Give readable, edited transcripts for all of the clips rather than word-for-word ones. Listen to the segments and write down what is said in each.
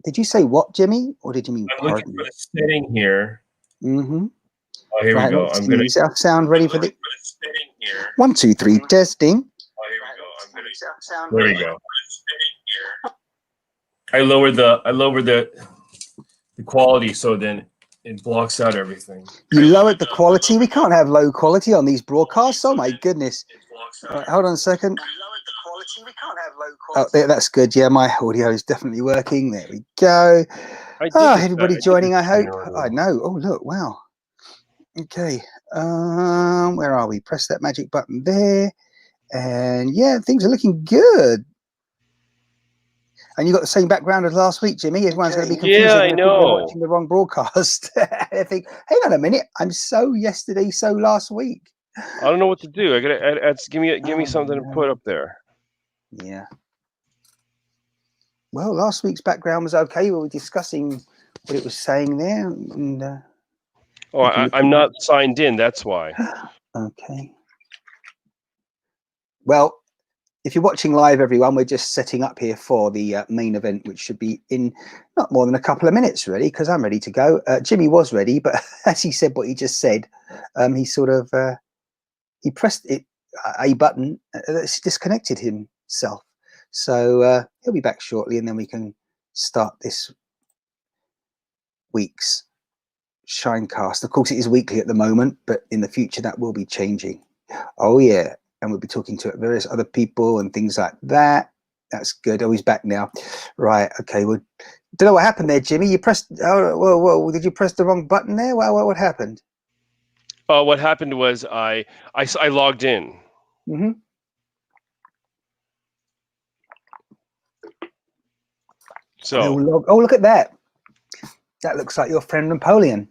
Did you say what, Jimmy? Or did you mean I'm looking for the setting here. Mm-hmm. Oh, here we Right, go. let's I'm see. gonna. Is our sound ready for the Setting here. 1, 2, 3 testing? Oh, here we go. I'm gonna. There we go. I lowered the quality so then it blocks out everything. You lowered the quality. We can't have low quality on these broadcasts. Oh my goodness! All right, hold on a second. Oh, there, that's good. Yeah, my audio is definitely working. There we go. Everybody joining, I hope. I know. Oh, look, wow. Okay, where are we? Press that magic button there, and yeah, things are looking good. And you got the same background as last week, Jimmy. Everyone's going to be confused. Yeah, They're I going to think they're know. watching the wrong broadcast. They think, hang on a minute, I'm so yesterday, so last week. I don't know what to do. I gotta give me something to put up there. Yeah. Well, last week's background was okay. We were discussing what it was saying there. And, I'm not signed in. That's why. Okay. Well, if you're watching live, everyone, we're just setting up here for the main event, which should be in not more than a couple of minutes, really, because I'm ready to go. Jimmy was ready, but as he said what he just said, he sort of he pressed a button that's disconnected himself. So he'll be back shortly, and then we can start this week's ShineCast. Of course, it is weekly at the moment, but in the future that will be changing. Oh yeah, and we'll be talking to various other people and things like that. That's good. Oh, he's back now. Right. Okay. Well, don't know what happened there, Jimmy. You pressed. Oh, whoa! Did you press the wrong button there? Well, what happened? What happened was I logged in. Mm-hmm. So. Oh, look at that. That looks like your friend Napoleon.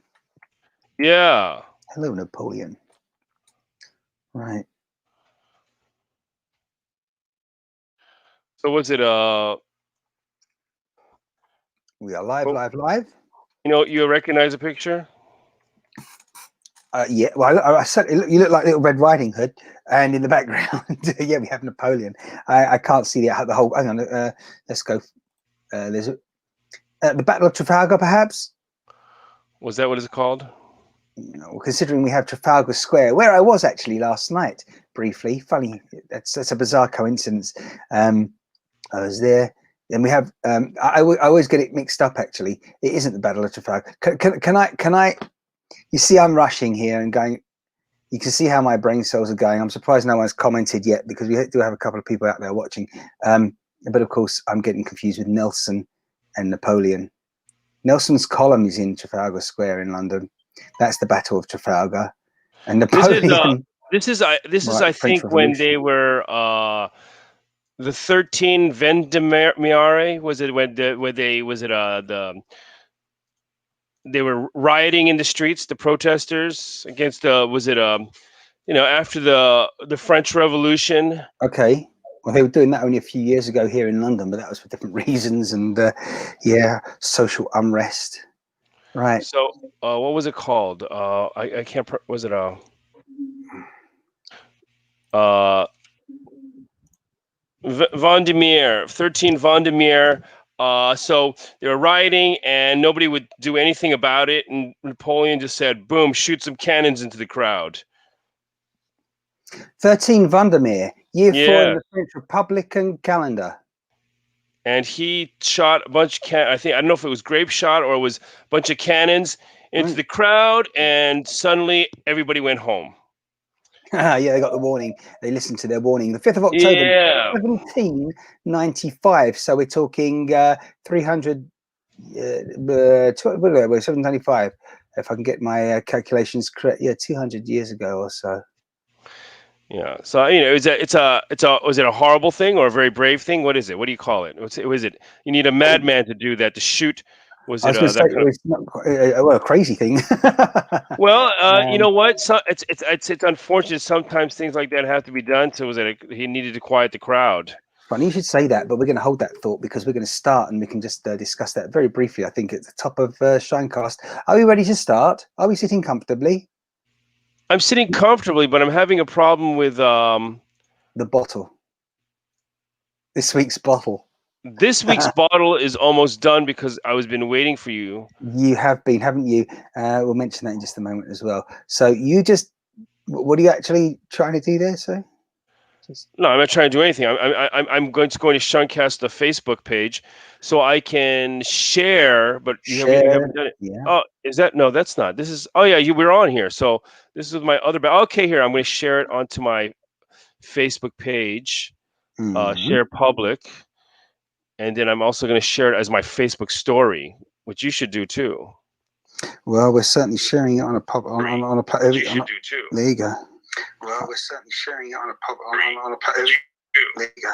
Yeah. Hello, Napoleon. Right. So was it We are live. You recognize the picture? Yeah. Well, I said you look like Little Red Riding Hood, and in the background, yeah, we have Napoleon. I can't see the whole. Hang on. Let's go. There's the Battle of Trafalgar, perhaps. Was that what it's called? Well, considering we have Trafalgar Square, where I was actually last night, briefly. Funny, that's a bizarre coincidence. I was there. And we have. I always get it mixed up. Actually, it isn't the Battle of Trafalgar. Can I? You see, I'm rushing here and going. You can see how my brain cells are going. I'm surprised no one's commented yet because we do have a couple of people out there watching. But of course, I'm getting confused with Nelson and Napoleon. Nelson's column is in Trafalgar Square in London. That's the Battle of Trafalgar. And Napoleon. This is I think when they were the 13 Vendemiaire. Was it they were rioting in the streets, the protesters against after the French Revolution. Okay. Well, they were doing that only a few years ago here in London, but that was for different reasons and social unrest. Right. So what was it called? I can't. Was it Vendemiaire, 13 Vendemiaire. So they were rioting and nobody would do anything about it. And Napoleon just said, boom, shoot some cannons into the crowd. 13 Vendemiaire, year 4 in the French Republican calendar. And he shot a bunch of I don't know if it was grape shot or it was a bunch of cannons into the crowd. And suddenly everybody went home. Yeah, they got the warning. They listened to their warning. The 5th of October, 1795. So we're talking 795. If I can get my calculations correct, 200 years ago or so. Yeah. So was it a horrible thing or a very brave thing? What is it? What do you call it? Was it? You need a madman to do that, to shoot. Was it? It's not a crazy thing. Well, you know what? So it's unfortunate. Sometimes things like that have to be done. So he needed to quiet the crowd. Funny you should say that, but we're going to hold that thought because we're going to start and we can just discuss that very briefly. I think at the top of ShineCast. Are we ready to start? Are we sitting comfortably? I'm sitting comfortably, but I'm having a problem with the bottle. This week's bottle. This week's bottle is almost done because I was been waiting for you. You have been, haven't you? We'll mention that in just a moment as well. So you just, what are you actually trying to do there? So, No, I'm not trying to do anything. I'm going to ShineCast the Facebook page so I can share. But we haven't done it. Yeah. Oh, is that no? That's not. This is. Oh yeah, we're on here. So this is my other. Okay, here I'm going to share it onto my Facebook page. Share public, and then I'm also going to share it as my Facebook story, which you should do too. Well, we're certainly sharing it on a pub on a you should do too. There you go. Well, we're certainly sharing it on a pub on a there you go.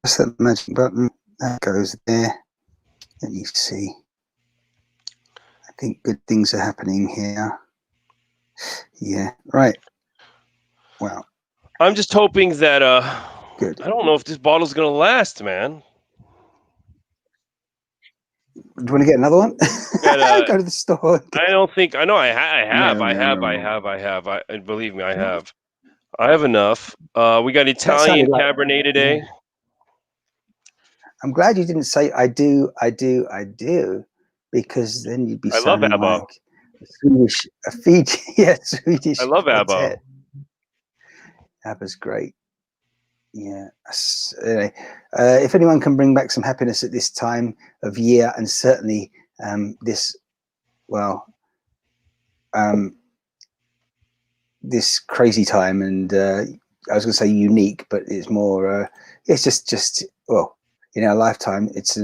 Press that magic button. That goes there. Let me see. I think good things are happening here. Yeah. Right. Well, I'm just hoping that good. I don't know if this bottle's gonna last, man. Do you want to get another one? Got, go to the store. I don't think I know. I have. No. And believe me, I have. I have enough. We got Italian Cabernet today. Yeah. I'm glad you didn't say I do, because then you'd be sounding like a Fiji. Yeah, Swedish. I love ABBA. ABBA's great. Yeah. Anyway, if anyone can bring back some happiness at this time of year, and certainly this crazy time, and I was going to say unique, but it's more. It's just well, in our lifetime, it's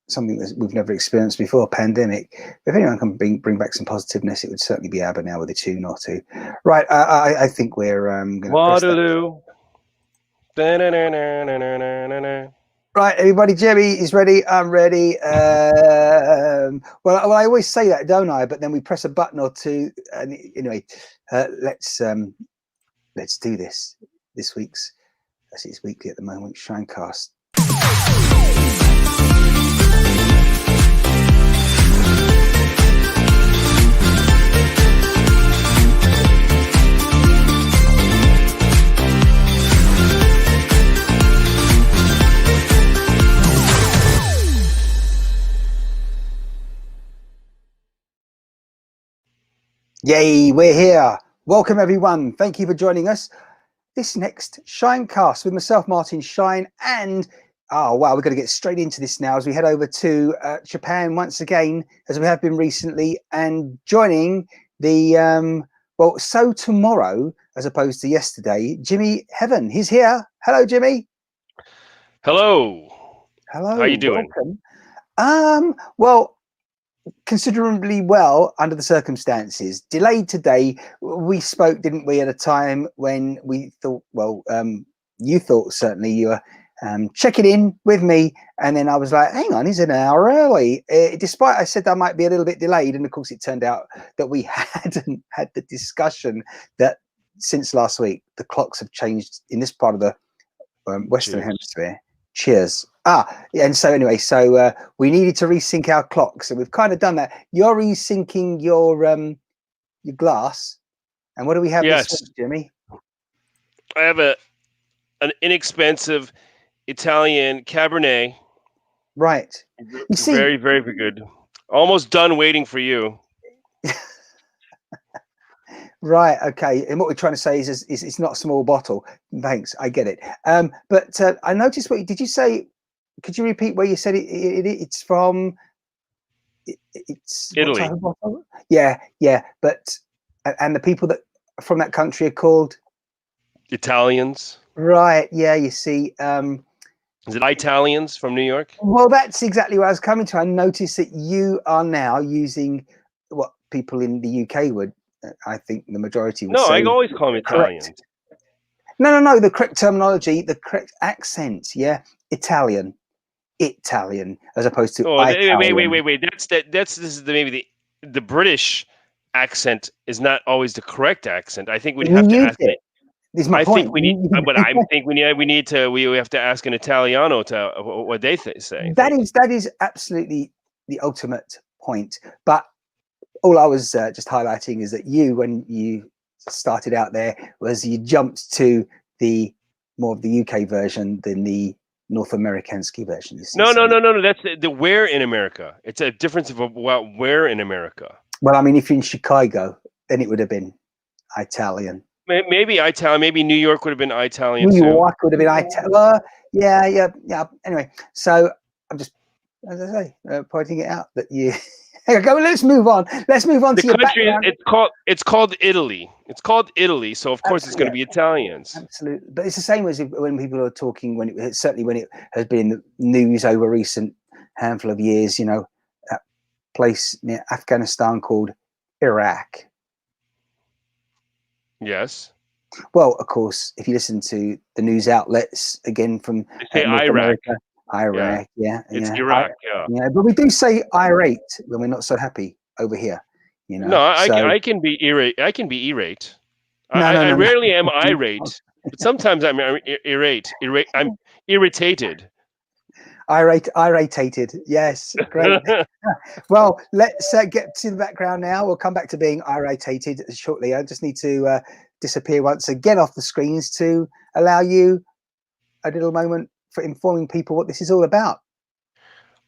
something that we've never experienced before. Pandemic. If anyone can bring back some positiveness, it would certainly be ABBA now with a tune or two. Right. I think we're going to Waterloo. Right, everybody, Jimmie is ready. I'm ready. Well, I always say that, don't I? But then we press a button or two. And anyway, let's do this. This week's, as it's weekly at the moment, ShineCast. Yay, we're here. Welcome, everyone. Thank you for joining us. This next ShineCast with myself, Martin Shine, and oh wow, we're going to get straight into this now as we head over to Japan once again, as we have been recently, and joining the so tomorrow as opposed to yesterday, Jimmie Heaven. He's here. Hello, Jimmie. Hello. Hello. How you doing? Welcome. Well, considerably well under the circumstances. Delayed today. We spoke, didn't we, at a time when we thought, you thought certainly you were checking in with me, and then I was like, hang on, he's an hour early, despite I said I might be a little bit delayed. And of course it turned out that we hadn't had the discussion that since last week the clocks have changed in this part of the Western Hemisphere. Cheers. And so anyway, we needed to resync our clocks, and we've kind of done that. You're resyncing your glass, and what do we have this week, Jimmie? I have an inexpensive Italian Cabernet. Right. You see, very, very good. Almost done waiting for you. Right. Okay. And what we're trying to say is it's not a small bottle. Thanks. I get it. But I noticed did you say? Could you repeat where you said it's from? It's Italy. Yeah. But and the people that from that country are called Italians. Right. Yeah. You see. Is it Italians from New York? Well, that's exactly what I was coming to. I noticed that you are now using what people in the UK would. I think the majority would say. No, I always call them Italians. No. The correct terminology, the correct accent. Yeah, Italian, as opposed to. Wait. This is maybe the British accent is not always the correct accent. I think we'd have to ask it. Is my point. Think we need, but I think we have to ask an Italiano to what they say. That is absolutely the ultimate point. But all I was just highlighting is that when you started out there, was you jumped to the more of the UK version than the North Americanski version. You see, No. so, That's the where in America. It's a difference of where in America. well, I mean, if you're in Chicago, then it would have been Italian. Maybe Italian. Maybe New York would have been Italian New too. York would have been Italian. Well, yeah. Anyway, so I'm just, as I say, pointing it out that you. Go. Let's move on. Let's move on The to your country. background. It's called Italy. It's called Italy. So of course it's going to be Italians. Absolutely, but it's the same as when people are talking. Certainly when it has been in the news over recent handful of years. You know, that place near Afghanistan called Iraq. Yes. Well, of course, if you listen to the news outlets again from They say North Iraq. America, Iraq, It's Iraq. yeah, but we do say irate when we're not so happy over here. You know, No, I can be irate. I can be irate. I rarely am irate, but sometimes I'm irate. I'm irritated. Iratated. Yes, great. Well, let's get to the background now. We'll come back to being iratated shortly. I just need to disappear once again off the screens to allow you a little moment for informing people what this is all about.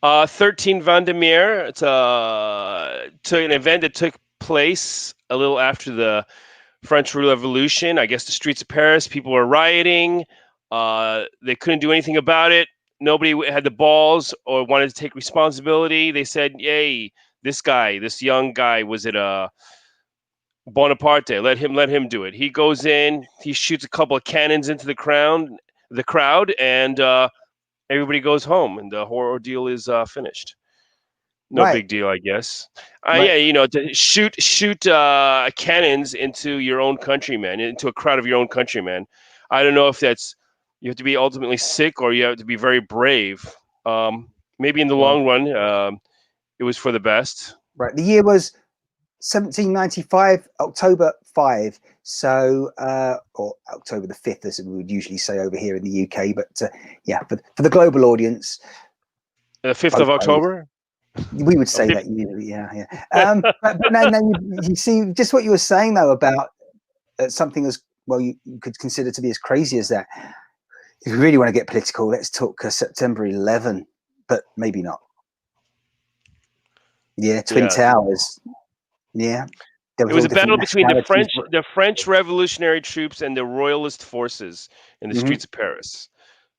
13 Vandermeer. It's an event that took place a little after the French Revolution. I guess the streets of Paris, people were rioting. They couldn't do anything about it. Nobody had the balls or wanted to take responsibility. They said, "Yay, this young guy, was it Bonaparte? Let him do it." He goes in, he shoots a couple of cannons into the crowd, and everybody goes home, and the horror ordeal is finished. No big deal, I guess. Yeah, to shoot cannons into your own countrymen, into a crowd of your own countrymen. I don't know if that's, you have to be ultimately sick or you have to be very brave. Maybe in the long run, it was for the best. Right. The year was 1795, October 5. So, or October the 5th, as we would usually say over here in the UK. But yeah, for the global audience, the 5th of October. We would say that, yeah. But no, you see, just what you were saying though about something as well you could consider to be as crazy as that. If you really want to get political, let's talk September 11, but maybe not. Yeah, Twin Towers. Yeah, it was a battle between the French Revolutionary troops and the Royalist forces in the streets of Paris.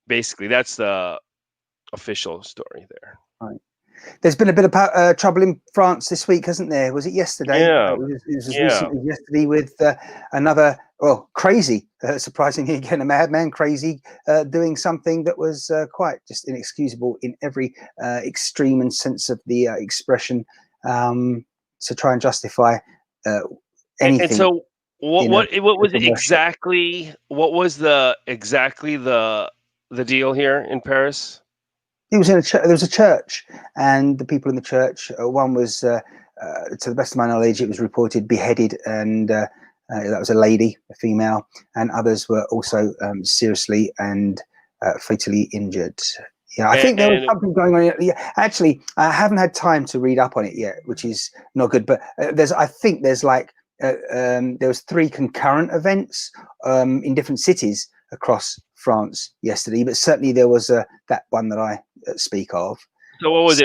Basically, that's the official story there. Right. There's been a bit of trouble in France this week, hasn't there? Was it yesterday? Yeah. It was recently yesterday with another, crazy, surprisingly again, a madman, crazy, doing something that was quite just inexcusable in every extreme and sense of the expression, to try and justify anything. And so, what was the deal here in Paris? He was in there was a church, and the people in the church, one was, to the best of my knowledge, it was reported beheaded, and that was a lady, a female, and others were also seriously and fatally injured. Yeah, I think there was something going on. Yeah, actually, I haven't had time to read up on it yet, which is not good. But I think there's like there was 3 concurrent events in different cities across France yesterday, but certainly there was that one that I speak of. So what was it?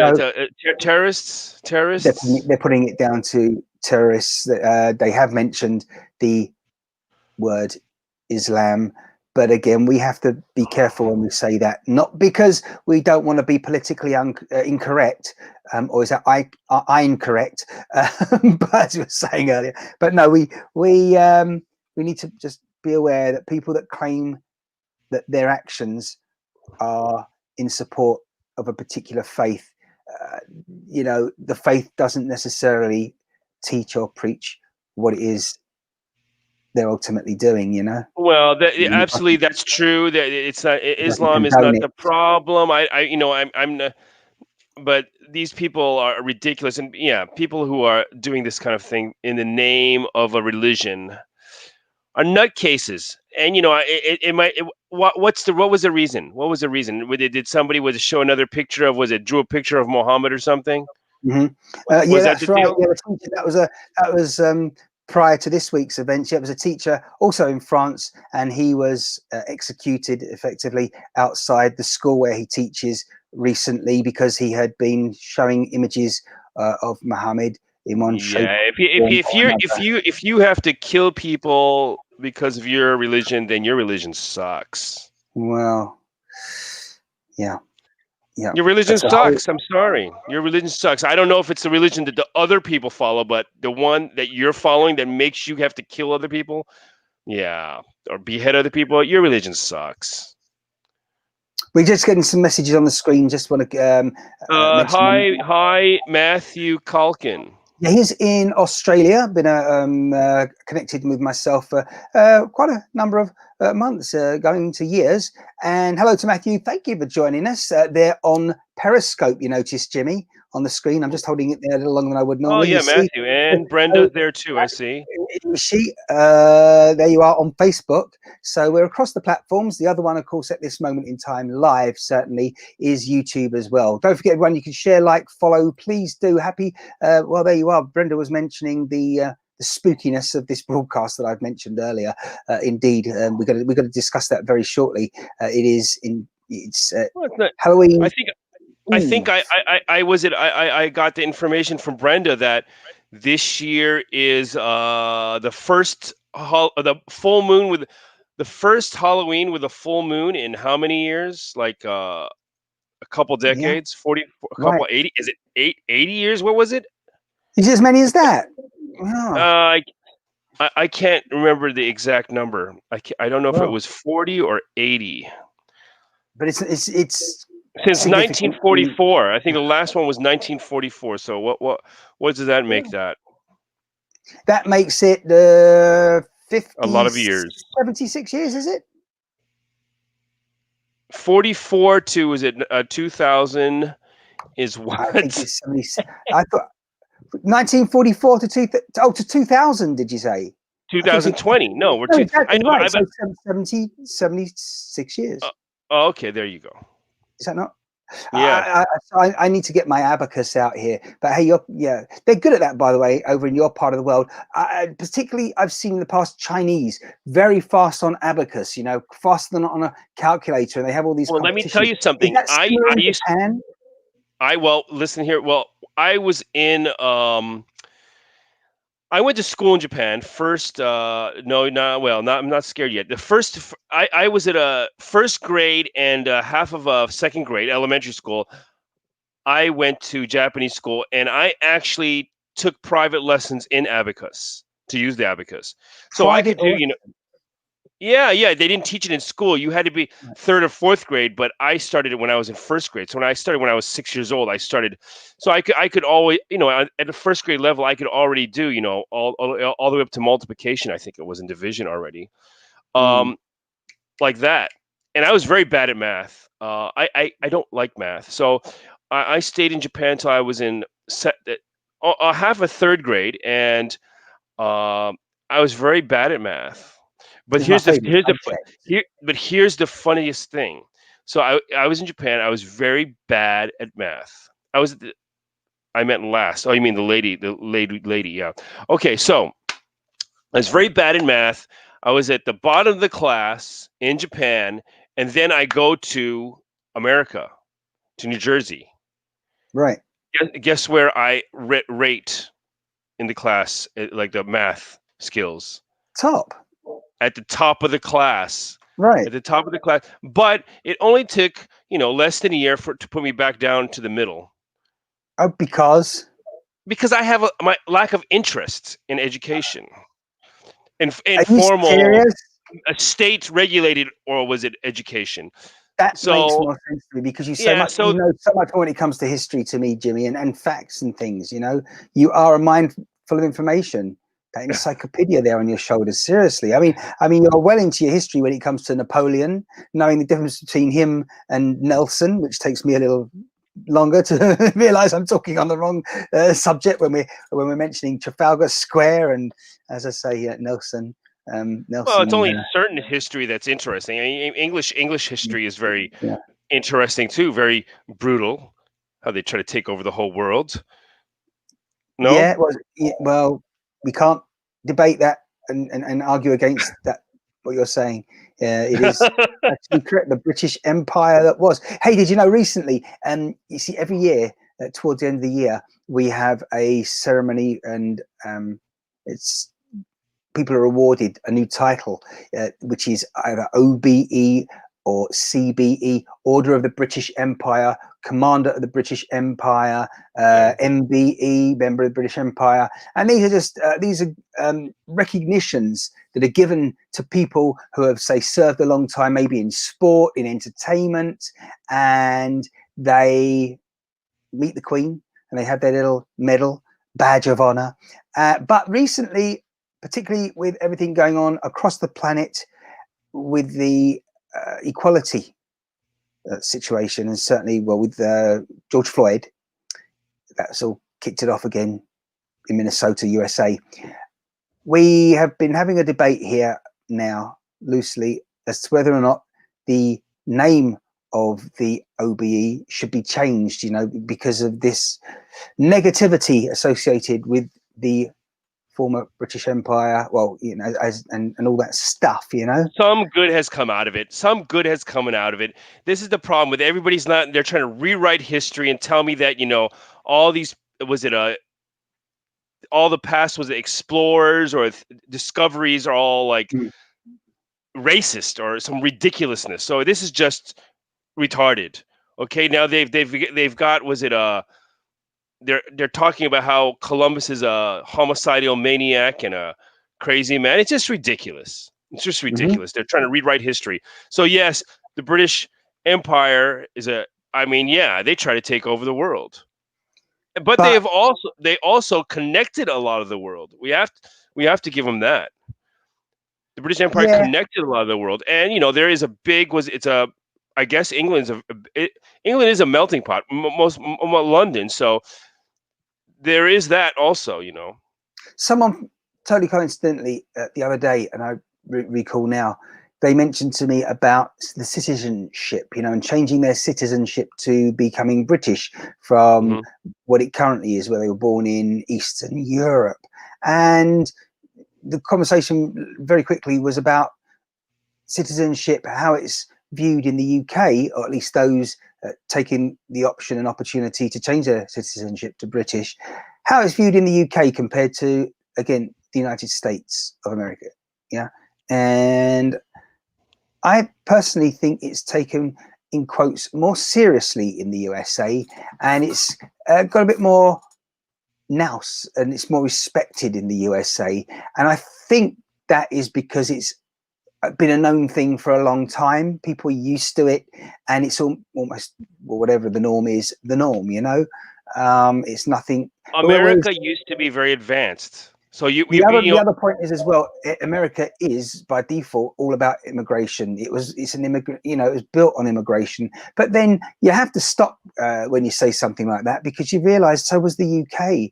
Terrorists? They're putting it down to terrorists. They have mentioned the word Islam, but again, we have to be careful when we say that, not because we don't want to be politically incorrect, or is that I incorrect? But as we were saying earlier, but no, we need to just be aware that people that claim that their actions are in support of a particular faith, the faith doesn't necessarily teach or preach what it is they're ultimately doing. Well, absolutely, that's true. That it's not, Islam is not the problem. But these people are ridiculous, and people who are doing this kind of thing in the name of a religion are nutcases. And what was the reason? What was the reason? Did somebody show another picture of, drew a picture of Muhammad or something? Mm-hmm. That's right. Yeah, that was prior to this week's event, it was a teacher also in France, and he was executed effectively outside the school where he teaches recently because he had been showing images of Muhammad in one shape. Yeah, if you have to kill people because of your religion, then your religion sucks. Well, yeah. Your religion That's a whole, sucks. I'm sorry. Your religion sucks. I don't know if it's the religion that the other people follow, but the one that you're following that makes you have to kill other people, yeah, or behead other people, your religion sucks. we're just getting some messages on the screen. Just want to mention them. Hi, Matthew Calkin. Yeah, he's in Australia. Been connected with myself for quite a number of months, going to years. And hello to Matthew. Thank you for joining us. They're on Periscope, you notice, Jimmie, on the screen. I'm just holding it there a little longer than I would normally. Oh, yeah, Matthew. And Brenda's there too, I see. There you are on Facebook. So we're across the platforms. The other one, of course, at this moment in time, live certainly, is YouTube as well. Don't forget, everyone, you can share, like, follow. Please do. Happy. Well, there you are. Brenda was mentioning the spookiness of this broadcast that I've mentioned earlier. Indeed, we're going to discuss that very shortly. It's Halloween. I think I got the information from Brenda that this year is the first the full moon with the first Halloween with a full moon in how many years? Like a couple decades, 40, a couple, right. 80. Is it 80 years? What was it? Is it as many as that? Oh. I can't remember the exact number. I don't know if it was 40 or 80. But it's since 1944. I think the last one was 1944. So what does that make that? That makes it the 50. A lot of years. 76 years, is it? 44 to is it 2000 is what? I think it's 76. I thought 1944 to 2000. Did you say? 2020? No, we're two. Exactly right. So 76 years. Okay, there you go. Is that not? Yeah. I need to get my abacus out here. But hey, they're good at that, by the way, over in your part of the world. Particularly, I've seen in the past Chinese very fast on abacus. You know, faster than on a calculator, and they have all these. Well, let me tell you something. Well, listen here. Well, I was in. I went to school in Japan first. I'm not scared yet. I was at a first grade and half of a second grade, elementary school. I went to Japanese school, and I actually took private lessons in abacus to use the abacus. So I could do, Yeah, they didn't teach it in school. You had to be third or fourth grade, but I started it when I was in first grade. So when I was 6 years old, I started. So I could always, at the first grade level, I could already do, all the way up to multiplication. I think it was in division already, like that. And I was very bad at math. I don't like math, so I stayed in Japan until I was in half a third grade, and I was very bad at math. But here's the funniest thing. So I was in Japan. I was very bad at math. I meant last. Oh, you mean the lady? Yeah. Okay. So I was very bad in math. I was at the bottom of the class in Japan, and then I go to America, to New Jersey. Right. Guess where I rate in the class, like the math skills? Top. At the top of the class. Right. At the top of the class. But it only took, less than a year to put me back down to the middle. Oh, because I have my lack of interest in education. In formal, a state regulated, or was it education? That makes more sense to me because you know so much when it comes to history to me, Jimmie, and facts and things. You are a mind full of information. That encyclopedia there on your shoulders. Seriously, I mean, you're well into your history when it comes to Napoleon, knowing the difference between him and Nelson, which takes me a little longer to realize I'm talking on the wrong subject when we're mentioning Trafalgar Square and, as I say, Nelson. Well, it's only certain history that's interesting. I mean, English history is very interesting too. Very brutal. How they try to take over the whole world. No. Yeah. Well, we can't debate that and argue against that. What you're saying, it is actually correct. The British Empire that was. Hey, did you know recently? You see, every year towards the end of the year, we have a ceremony, and it's people are awarded a new title, which is either OBE or CBE, Order of the British Empire, Commander of the British Empire, MBE, Member of the British Empire. And these are just recognitions that are given to people who have, say, served a long time, maybe in sport, in entertainment, and they meet the Queen and they have their little medal, badge of honor. But recently, particularly with everything going on across the planet with the equality situation, and certainly, well, with George Floyd, that's all kicked it off again in Minnesota, USA. We have been having a debate here now, loosely, as to whether or not the name of the OBE should be changed, because of this negativity associated with the former British Empire, well, and all that stuff, Some good has come out of it. Some good has come out of it. This is the problem with everybody's they're trying to rewrite history and tell me that, all these, all the past was explorers or discoveries are all like racist or some ridiculousness. So this is just retarded. Okay, now they've got, they're talking about how Columbus is a homicidal maniac and a crazy man. It's just ridiculous. It's just ridiculous. They're trying to rewrite history. So yes, the British Empire is they try to take over the world. But they also connected a lot of the world. We have to give them that. The British Empire connected a lot of the world. And there is a big I guess England is a melting pot, most London. So there is that also, Someone totally coincidentally the other day, and I recall now, they mentioned to me about the citizenship, and changing their citizenship to becoming British from what it currently is, where they were born in Eastern Europe. And the conversation very quickly was about citizenship, how it's viewed in the UK, or at least those taking the option and opportunity to change their citizenship to British, how it's viewed in the UK compared to, again, the United States of America. And I personally think it's taken, in quotes, more seriously in the USA, and it's got a bit more nous, and it's more respected in the USA. And I think that is because it's been a known thing for a long time. People are used to it, and it's almost, well, whatever the norm is, the norm. It's nothing. America used to be very advanced. So the other point is as well, America is by default all about immigration. It's an immigrant, it was built on immigration. But then you have to stop when you say something like that, because you realise so was the UK.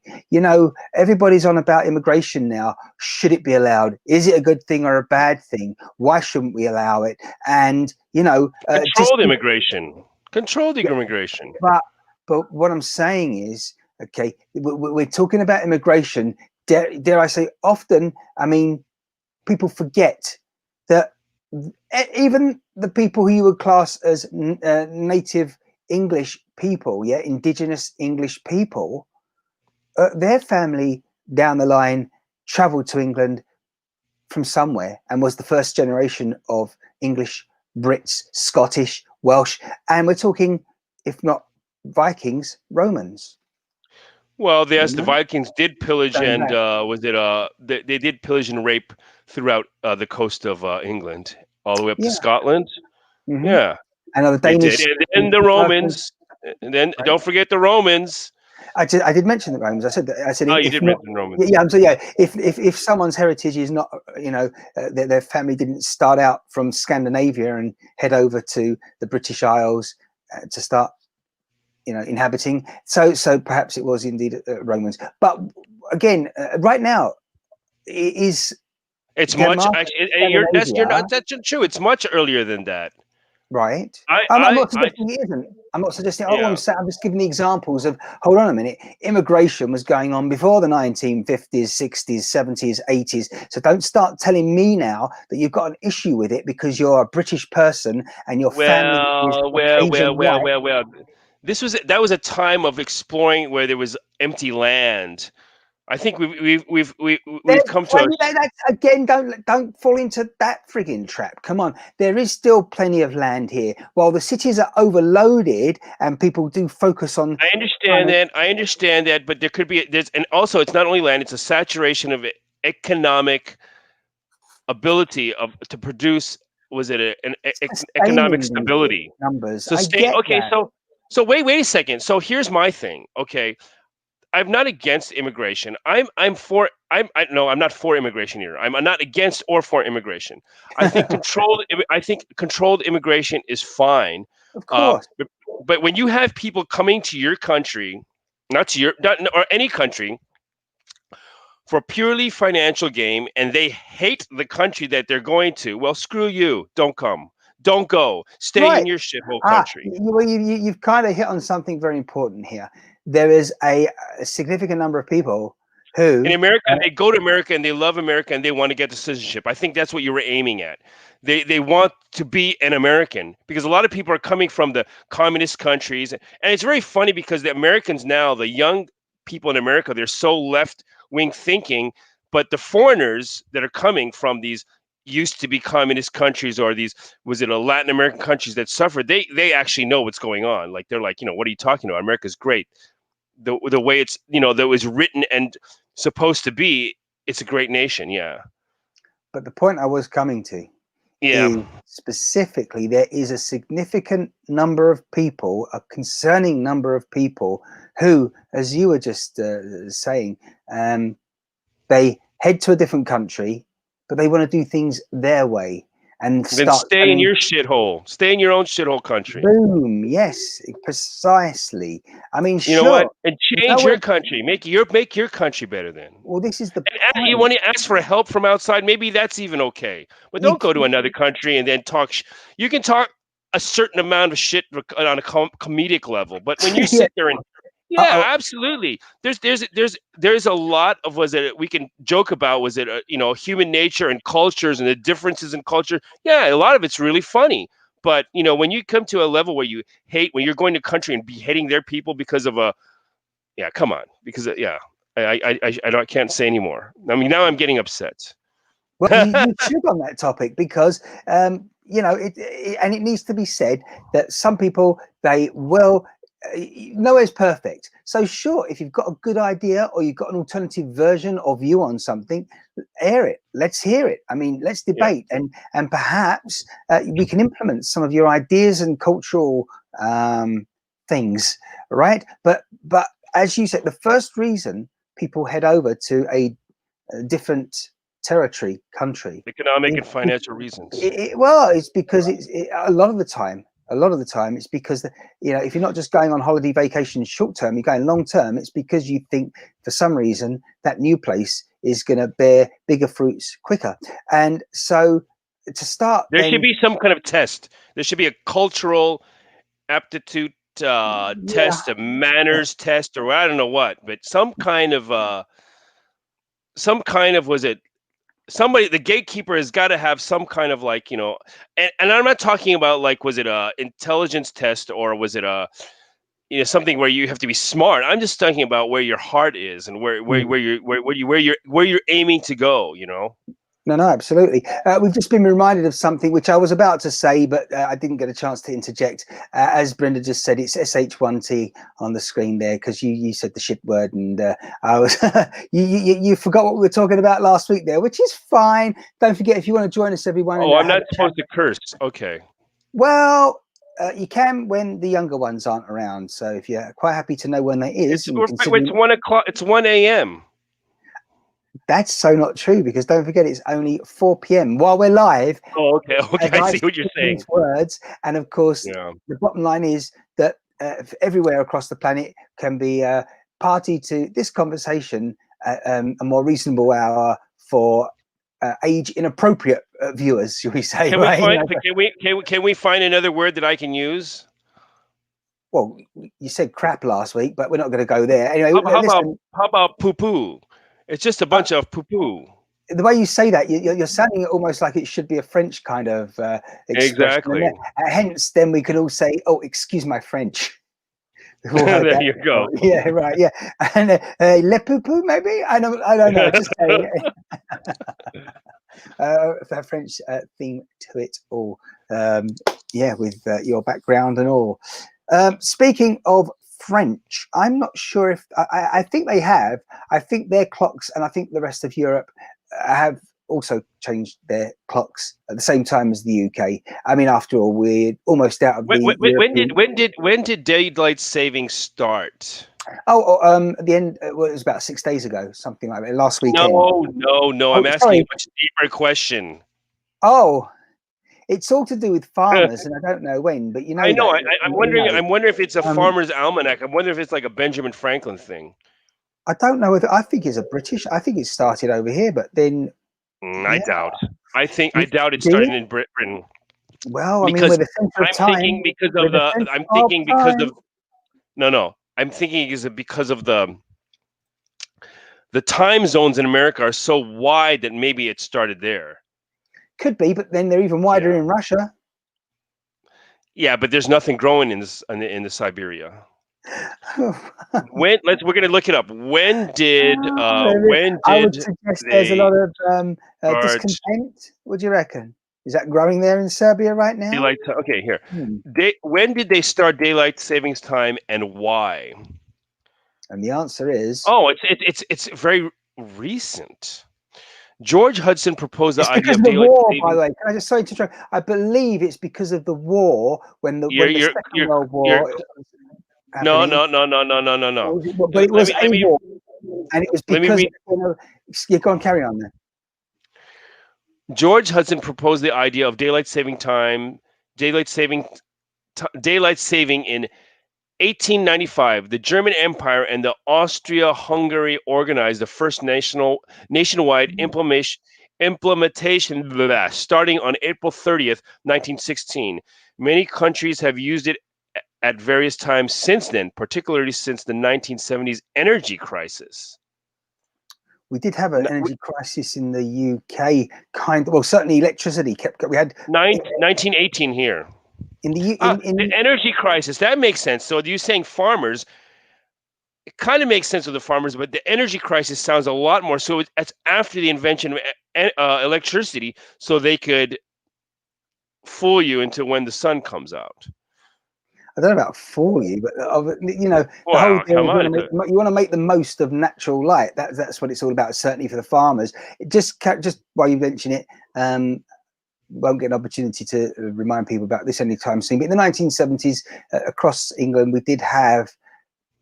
Everybody's on about immigration now. Should it be allowed? Is it a good thing or a bad thing? Why shouldn't we allow it? And controlled immigration. Controlled immigration. But what I'm saying is, okay, we're talking about immigration. Dare I say, often, people forget that even the people who you would class as native English people, indigenous English people, their family down the line traveled to England from somewhere and was the first generation of English, Brits, Scottish, Welsh, and we're talking, if not Vikings, Romans. Well, yes, the Vikings did pillage and they did pillage and rape throughout the coast of England, all the way up to Scotland. Yeah, and the Danish, and the Romans, and then don't forget the Romans. I did mention the Romans. I said. Oh, you did mention Romans. Yeah, so if someone's heritage is not, their family didn't start out from Scandinavia and head over to the British Isles to start, inhabiting. So perhaps it was indeed Romans. But again, right now, it's Denmark, much. That's true. It's much earlier than that. Right. I I'm I not I suggesting it isn't. I'm not suggesting. All I'm yeah. saying, I'm just giving the examples of. Hold on a minute. Immigration was going on before the 1950s, 60s, 70s, 80s. So don't start telling me now that you've got an issue with it because you're a British person and your family is Caucasian white. Well. That was a time of exploring where there was empty land. I think we've There's come to a plenty. That's again. Don't fall into that frigging trap. Come on. There is still plenty of land here. While the cities are overloaded and people do focus on I kind understand of that. I understand that, but there could be there's and also it's not only land; it's a saturation of economic ability of to produce. Was it economic sustaining these stability? numbers. I Sustain. get Okay, that. so wait a second. So here's my thing. Okay, I'm not against immigration. I'm for I'm not for immigration here. I'm not against or for immigration. I think controlled immigration is fine. Of Uh, course. but, but when you have people coming to your country, not to your not, or any country for purely financial game, and they hate the country that they're going to, well, screw you. Don't come. Don't go. Stay in Right. your shithole country. You've kind of hit on something very important here. There is a significant number of people In who, America, they go to America and they love America and they want to get the citizenship. I think that's what you were aiming at. They want to be an American because a lot of people are coming from the communist countries, and it's very funny because the Americans now, the young people in America, they're so left wing thinking, but the foreigners that are coming from these used to be communist countries or these was it a Latin American countries that suffered, they actually know what's going on. Like they're like, what are you talking about? America's great. The way it's that was written and supposed to be, it's a great nation. Yeah. but the point I was coming to Yeah. is specifically there is a significant number of people, a concerning number of people who, as you were just saying, they head to a different country, but they want to do things their way and Then start stay in telling. your shithole. Stay in your own shithole country. Boom. Yes, precisely. I mean, You know what? sure. And change Nowhere. your country. Make your country better then. Well, this is the And you point. want to ask for help from outside, maybe that's even okay. But You, don't go to another country and then talk. You can talk a certain amount of shit on a comedic level, but when you yeah. sit there and yeah, Uh-oh. absolutely. There's a lot of was it we can joke about was it human nature and cultures and the differences in culture. Yeah, a lot of it's really funny. But when you come to a level where you hate when you're going to a country and beheading their people because of a yeah, come on, because yeah, I can't say anymore. I mean, now I'm getting upset. Well, you should on that topic because and it needs to be said that some people they will. Nowhere's perfect. So sure, if you've got a good idea or you've got an alternative version of you on something, air it. Let's hear it. I mean, let's Yeah, debate and perhaps we can implement some of your ideas and cultural things, right? But as you said, the first reason people head over to a different territory, country. economic and financial reasons. Well, it's because a lot of the time. A lot of the time, it's because if you're not just going on holiday vacation short term, you're going long term. It's because you think for some reason that new place is going to bear bigger fruits quicker. And so to start, There should then be some kind of test. There should be a cultural aptitude yeah, test, a manners test, or I don't know what, but some kind of was it somebody the gatekeeper has got to have some kind of like and I'm not talking about like was it a intelligence test or was it a something where you have to be smart. I'm just talking about where your heart is and where you're aiming to go. no, absolutely. We've just been reminded of something which I was about to say, but I didn't get a chance to interject. As Brenda just said, it's SH1T on the screen there because you said the shit word, and I was you forgot what we were talking about last week there, which is fine. Don't forget if you want to join us, everyone, and Oh, I'm have not a chat. supposed to curse. Okay. Well. You can when the younger ones aren't around. So if you're quite happy to know when that is, and It's considering 1 o'clock. It's 1 a.m. that's so not true, because don't forget it's only 4 p.m. while we're live. Oh, okay. Okay. As I I see said what you're these saying. words, and of course, Yeah. the bottom line is that everywhere across the planet can be party to this conversation at a more reasonable hour for age inappropriate viewers, shall we say? Can we Right? find? Can we find another word that I can use? Well, you said crap last week, but we're not going to go there. Anyway, listen. How about poo poo? It's just a bunch of poo poo. The way you say that, you're sounding almost like it should be a French kind of expression. Exactly. And hence, then we could all say, "Oh, excuse my French." There you go. Yeah, right. Yeah, and le poo poo, maybe. I don't know. Just saying. A French theme to it all. Yeah, with your background and all. Speaking of French, I'm not sure if I think they have. I think their clocks, and I think the rest of Europe have also changed their clocks at the same time as the UK. I mean, after all, we're almost out of when did daylight saving start? At the end, well, it was about 6 days ago, something like that. Last weekend. No. I'm asking a much deeper question. Oh, it's all to do with farmers, and I don't know when, but you know. I know. I'm wondering. I'm wondering if it's a farmer's almanac. I'm wondering if it's like a Benjamin Franklin thing. I don't know if I think it's a British. I think it started over here, but then I doubt. I doubt it started in Britain. Well, I mean, we're the center of time. I'm thinking because of no. I'm thinking is it because of the time zones in America are so wide that maybe it started there. Could be, but then they're even wider in Russia. Yeah, but there's nothing growing in the Siberia. We're gonna look it up. When did I would suggest there's a lot of discontent. What do you reckon? Is that growing there in Serbia right now? Okay, here. When did they start daylight savings time and why? And the answer is it's very recent. George Hudson proposed the idea of the war, by the way. Can I just say to try? I believe it's because of the war when the Second World War. No. But it was a war, and it was because you go on, carry on there. George Hudson proposed the idea of daylight saving in 1895. The German Empire and the Austria-Hungary organized the first nationwide implementation starting on April 30th, 1916. Many countries have used it at various times since then, particularly since the 1970s energy crisis. We did have an energy crisis in the UK, certainly electricity we had 1918 here. The energy crisis, that makes sense. So you're saying farmers, it kind of makes sense with the farmers, but the energy crisis sounds a lot more. So it's after the invention of electricity, so they could fool you into when the sun comes out. I don't know about fool you, but the whole deal you want to make the most of natural light. That's what it's all about. Certainly for the farmers. Just while you mention it, won't get an opportunity to remind people about this anytime soon. But in the 1970s, across England, we did have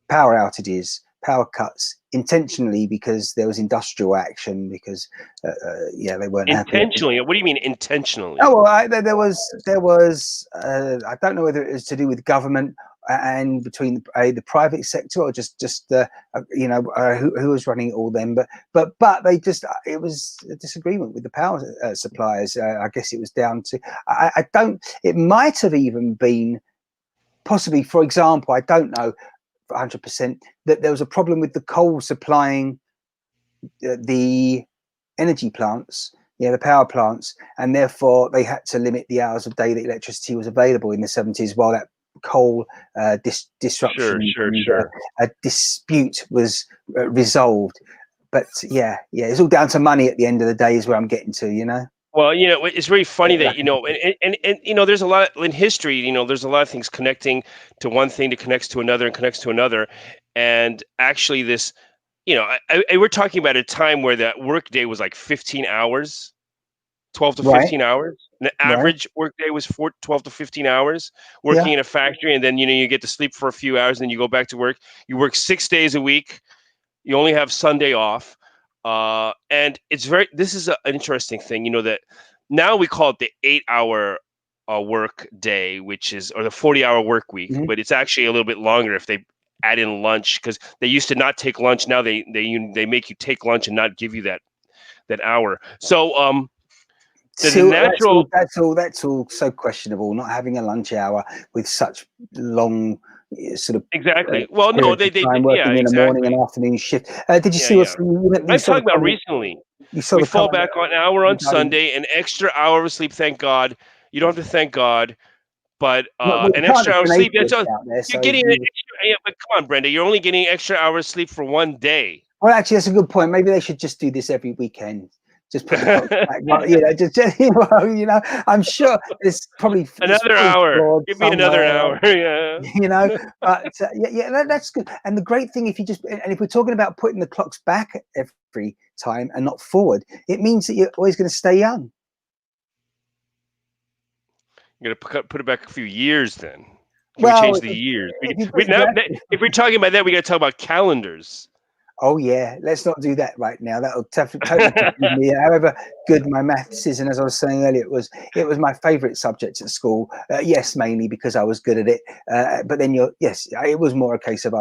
power outages, power cuts, intentionally because there was industrial action. Because they weren't intentionally. Happy. What do you mean intentionally? Oh well, there was. I don't know whether it was to do with government and between the private sector or just who was running it all then. But they it was a disagreement with the power suppliers. I guess it was down to it might have even been possibly, for example, I don't know 100%, that there was a problem with the coal supplying the energy plants, the power plants, and therefore they had to limit the hours of day that electricity was available in the 70s while that coal disruption a dispute was resolved. But it's all down to money at the end of the day is where I'm getting to. Well, it's very funny that, and there's a lot in history, there's a lot of things connecting to one thing that connects to another and connects to another. And actually this, we're talking about a time where the workday was like 15 hours, 12 to 15 hours. And the average workday was 12 to 15 hours working in a factory. And then, you get to sleep for a few hours and then you go back to work. You work 6 days a week. You only have Sunday off. And this is an interesting thing, that now we call it the 8-hour work day, or the 40-hour work week, but it's actually a little bit longer if they add in lunch, because they used to not take lunch. Now they make you take lunch and not give you that hour. So the So natural that's all so questionable. Not having a lunch hour with such long sort of exactly. Well, no, periods of time yeah, working in a morning and exactly. afternoon shift. Did you Yeah, see yeah. you I'm saw the talking about comment? recently. You saw We the fall comment back on an hour on regarding. Sunday, an extra hour of sleep. Thank God. You don't have to thank God, but Well, you an can't extra if hour of you're an sleep. That's atheist all. out there. You're So getting an extra. Yeah, but come on, Brenda. You're only getting an extra hour of sleep for one day. well, actually, that's a good point. Maybe they should just do this every weekend. Just put the clock back. Well, you know, just you know, I'm sure it's probably Another hour. flawed Give me another somewhere. hour. Yeah. You know, but that's good. And the great thing, if you just and if we're talking about putting the clocks back every time and not forward, it means that you're always going to stay young. You're gonna put it back a few years. Then can we Well, change the years? if you We put now exactly. if we're talking about that, we got to talk about calendars. Oh yeah, let's not do that right now. That'll totally confuse me. However good my maths is, and as I was saying earlier, it was my favourite subject at school. Yes, mainly because I was good at it. But then it was more a case of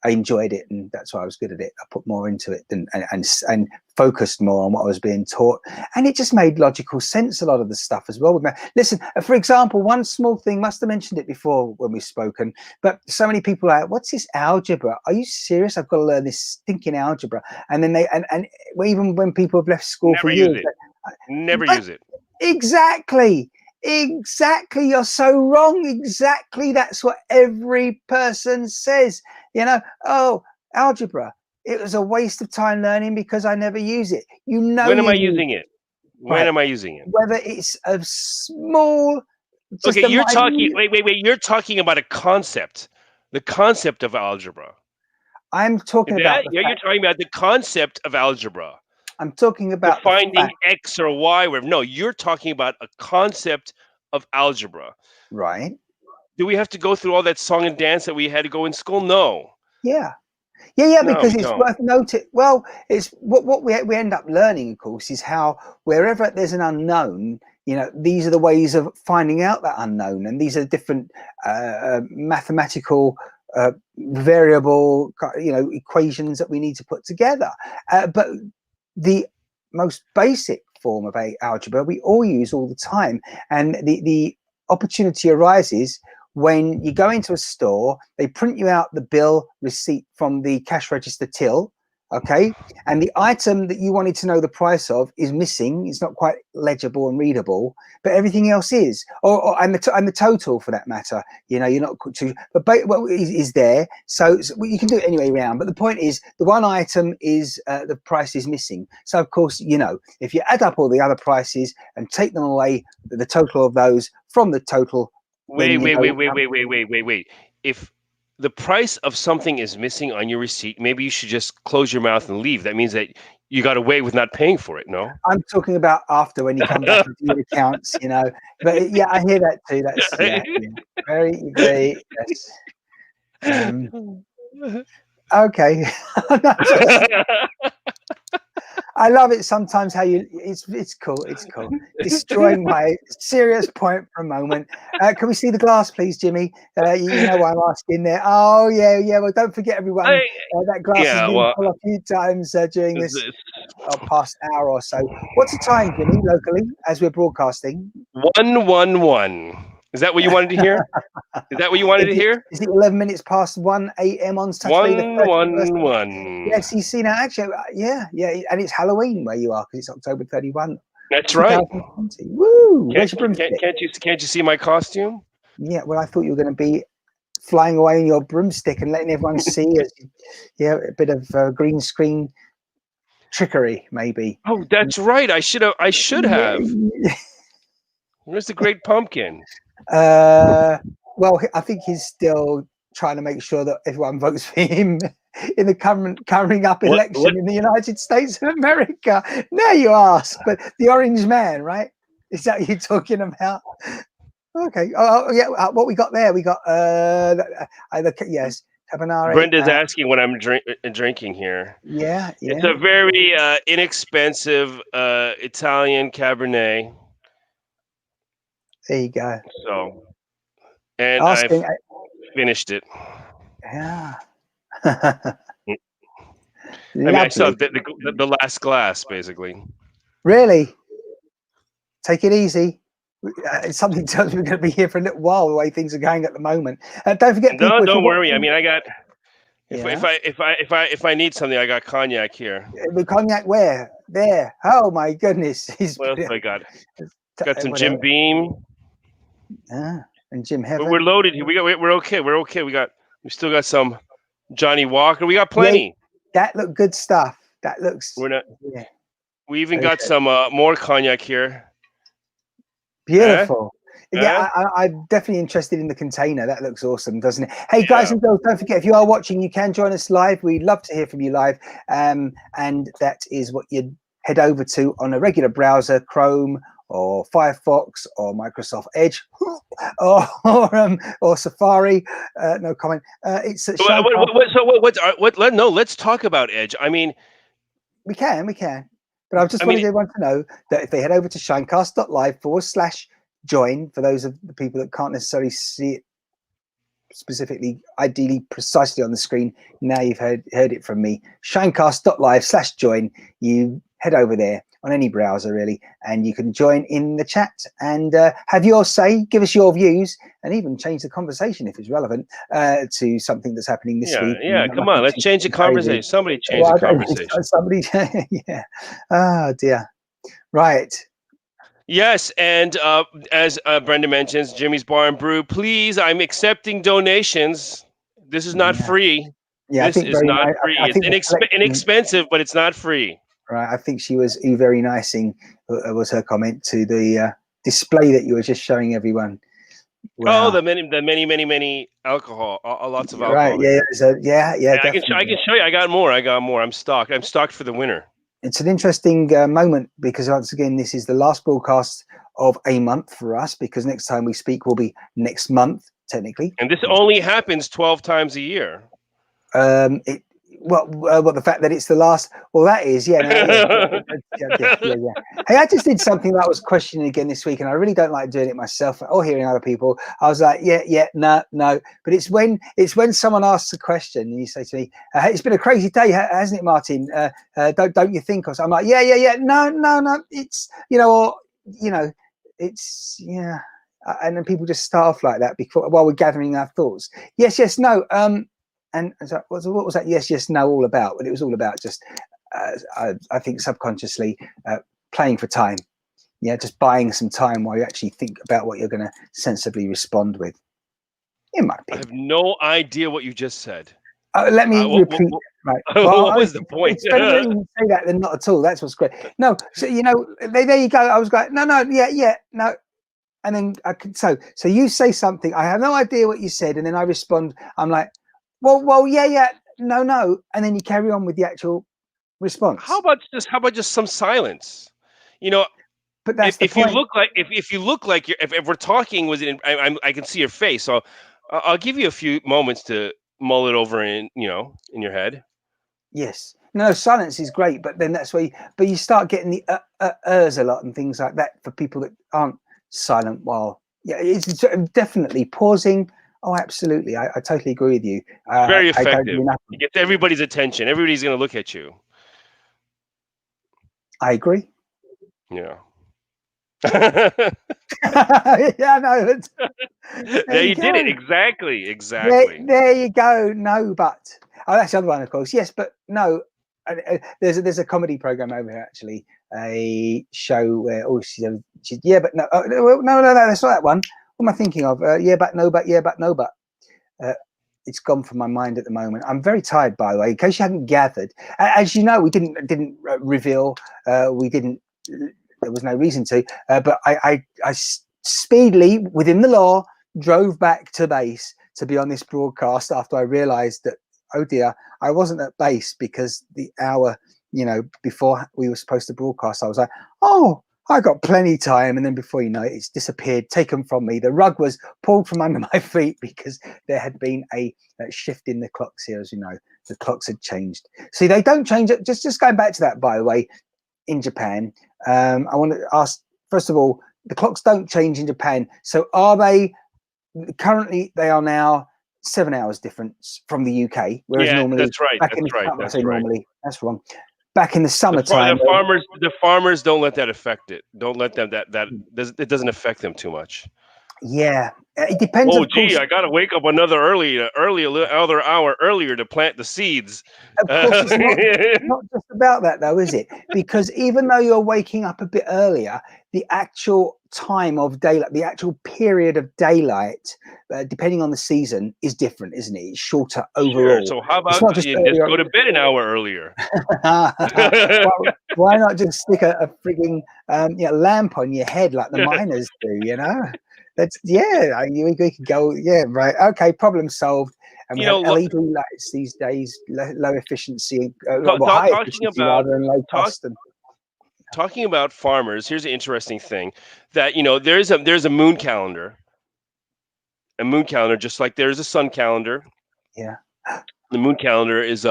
I enjoyed it, and that's why I was good at it. I put more into it and focused more on what I was being taught, and it just made logical sense. A lot of the stuff as well. Listen, for example, one small thing. Must have mentioned it before when we've spoken. But so many people are like, what's this algebra? Are you serious? I've got to learn this stinking algebra. And then and even when people have left school for Never use years. it. Never But use it. exactly. Exactly. You're so wrong. Exactly. That's what every person says. You know, oh, algebra. It was a waste of time learning because I never use it. You know, When am you I use using it? When right. am I using it? Whether it's a small, Okay, just a you're talking. minute. Wait. You're talking about a concept, the concept of algebra. I'm Is talking about that? the Yeah, you're fact. talking about the concept of algebra. I'm talking The about the finding fact. X or Y. Whatever. No, you're talking about a concept of algebra. Right. Do we have to go through all that song and dance that we had to go in school? No. Yeah. Yeah, No, because we it's don't. worth noting. Well, it's what we end up learning, of course, is how wherever there's an unknown, you know, these are the ways of finding out that unknown, and these are different mathematical variable, you know, equations that we need to put together. But the most basic form of algebra we all use all the time, and the opportunity arises when you go into a store, they print you out the bill receipt from the cash register till, okay, and the item that you wanted to know the price of is missing. It's not quite legible and readable, but everything else is, and the total for that matter. You know, you're not too, but well, is there. So you can do it anyway round. But the point is, the one item is the price is missing. So of course, you know, if you add up all the other prices and take them away, the total of those from the total. Wait, Then you wait, know wait, wait, wait, wait, wait, wait, wait. If the price of something is missing on your receipt, maybe you should just close your mouth and leave. That means that you got away with not paying for it, no? I'm talking about after when you come back into your accounts, you know. But yeah, I hear that too. That's yeah. Very, very yes. Okay. I love it sometimes how it's cool. It's cool. Destroying my serious point for a moment. Can we see the glass, please, Jimmy? You know why I'm asking there. Oh yeah, yeah. Well, don't forget everyone. I, That glass has yeah, been well, full a few times during it's, this it's past hour or so. What's the time, Jimmy, locally, as we're broadcasting? 111. Is that what you wanted to hear? Is that what you wanted to hear? Is it 11 minutes past 1 a.m. on Saturday, the 31st? 111. Yes, you see now, actually, yeah, and it's Halloween where you are because it's October 31, That's right. 2020. Woo! Where's your broomstick? Can't you see my costume? Yeah, well, I thought you were going to be flying away in your broomstick and letting everyone see it. Yeah, a bit of green screen trickery, maybe. Oh, that's right. I should have. Yeah. Where's the great pumpkin? Well, I think he's still trying to make sure that everyone votes for him in the coming up election in the United States of America. Now you ask, but the orange man, right? Is that what you're talking about? Okay. Oh yeah. What we got there? We got yes, Cabanare. Brenda's asking what I'm drinking here. Yeah, It's yeah. a very inexpensive Italian Cabernet. There you go. So, and I've Asking. finished it. Yeah. I mean, I saw Lovely. the last glass, basically. Really? Take it easy. Something tells me we're going to be here for a little while, the way things are going at the moment. Don't forget, No, people, if you're don't worry. I watching, mean, I got yeah, if I need something, I got cognac here. the cognac where? There. Oh my goodness. He's What else do I got? Got some Jim whatever. Beam. And Jim We're Heaven. loaded here. We're okay. We're okay. We still got some Johnny Walker. We got Yeah, plenty. that looked good stuff. That looks, We're not. yeah, We even got some more cognac here. beautiful. Eh? Yeah, I'm definitely interested in the container. That looks awesome, doesn't it? Hey, guys Yeah. and girls, don't forget, if you are watching, you can join us live. We'd love to hear from you live. And that is what you'd head over to on a regular browser, Chrome or Firefox or Microsoft Edge or Safari. No comment. It's at Let's talk about Edge. I mean, we can. But I just wanted everyone to know that if they head over to shinecast.live/join, for those of the people that can't necessarily see it specifically, ideally, precisely on the screen, now you've heard it from me. Shinecast.live/join. You head over there on any browser, really, and you can join in the chat and have your say, give us your views, and even change the conversation if it's relevant to something that's happening this week. Yeah, come on, let's change the conversation. Somebody change the conversation. Somebody, yeah. Oh dear. Right. Yes, and as Brenda mentions, Jimmie's Bar and Brew. Please, I'm accepting donations. This is not free. Yeah, this is not free. I think it's inexpensive, but it's not free. Right. I think she was very nicing. Was her comment to the display that you were just showing everyone. Wow. Oh, the many alcohol, lots of alcohol. Right. Yeah. So, yeah. I can show you. I got more. I'm stocked for the winter. It's an interesting moment because once again, this is the last broadcast of a month for us, because next time we speak will be next month, technically. And this only happens 12 times a year. The fact that it's the last, well, that is, yeah. Hey, I just did something that I was questioning again this week, and I really don't like doing it myself or hearing other people. I was like, no. But it's when someone asks a question and you say to me, it's been a crazy day, hasn't it, Martin? Don't you think? Or so I'm like, yeah. No. It's, it's, yeah. And then people just start off like that while we're gathering our thoughts. Yes, no. And so what was that yes, no all about? But it was all about just, I think, subconsciously playing for time. Yeah, just buying some time while you actually think about what you're going to sensibly respond with. It might be. I have no idea what you just said. Let me repeat. Right. Well, what was the point? It's better when you say that than not at all. That's what's great. No, so there you go. I was like, no, no. And then so you say something. I have no idea what you said, and then I respond. I'm like, well, yeah, no, and then you carry on with the actual response. How about just some silence? But that's if you look like you're, if we're talking I can see your face, so I'll give you a few moments to mull it over in your head. Yes, no, silence is great, but then that's where you start getting the ers a lot and things like that for people that aren't silent. While it's definitely pausing. Oh, absolutely. I totally agree with you. Very effective. It gets everybody's attention. Everybody's going to look at you. I agree. Yeah. Yeah, no. There you did it. Exactly. There you go. No, but. Oh, that's the other one, of course. Yes, but no. There's a comedy program over here, actually. A show where, she's yeah, but no. No, that's not that one. What am I thinking of? Yeah, but no. It's gone from my mind at the moment. I'm very tired, by the way, in case you hadn't gathered. As you know, we didn't reveal. We didn't. There was no reason to. But I speedily, within the law, drove back to base to be on this broadcast after I realised that, oh dear, I wasn't at base because the hour, before we were supposed to broadcast, I was like, oh, I got plenty of time, and then before you know it, it's disappeared, taken from me. The rug was pulled from under my feet because there had been a shift in the clocks here. As you know, the clocks had changed. See, they don't change it. Just going back to that, by the way, in Japan, I want to ask, first of all, the clocks don't change in Japan. So are they currently? They are now 7 hours difference from the UK, whereas Yeah, normally that's right. back in That's the right. I That's say right. normally, that's wrong. Back in the The, summertime, the farmers don't let that affect it. Don't let them it doesn't affect them too much. yeah, it depends, Oh, of gee, course. I got to wake up another hour earlier to plant the seeds. Of course, it's not just about that, though, is it? Because even though you're waking up a bit earlier, the actual time of daylight, the actual period of daylight, depending on the season, is different, isn't it? It's shorter Sure. overall. So how It's about not just you just earlier. go to bed an hour earlier? Why not just stick a frigging lamp on your head like the miners do? That's we could go. Yeah, right. Okay, problem solved. And we You have know, LED lights these days, low efficiency, high talking efficiency about rather than low talk, cost. And talking about farmers, here's an interesting thing that there's a moon calendar, just like there's a sun calendar. yeah, The moon calendar is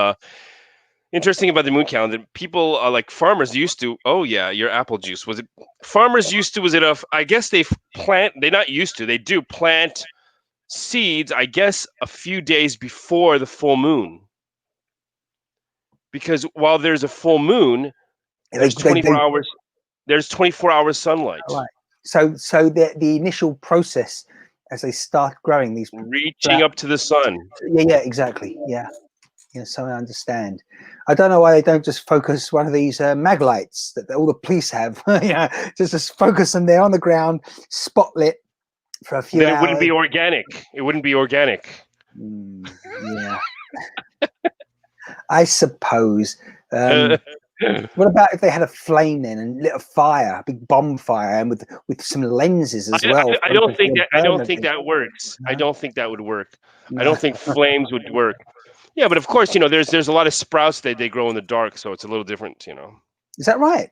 interesting about the moon calendar. People like farmers used to. Oh yeah, your apple juice was it? Farmers used to. Was it a? I guess they plant. They not used to. They do plant seeds. I guess a few days before the full moon, because while there's a full moon, there's 24 they hours. There's 24 hours sunlight. right. So the initial process as they start growing these Reaching flowers. up to the sun. Yeah, exactly. Yeah. So I understand. I don't know why they don't just focus one of these mag lights that all the police have. Just focus them there on the ground, spotlit for a few Then it hours. wouldn't be organic. It wouldn't be organic. Yeah, I suppose. What about if they had a flame then and lit a fire, a big bonfire, and with some lenses as well? I don't think that. I don't think that works. No? I don't think that would work. I No. don't think flames would work. Yeah, but of course, there's a lot of sprouts that they grow in the dark, so it's a little different. Is that right?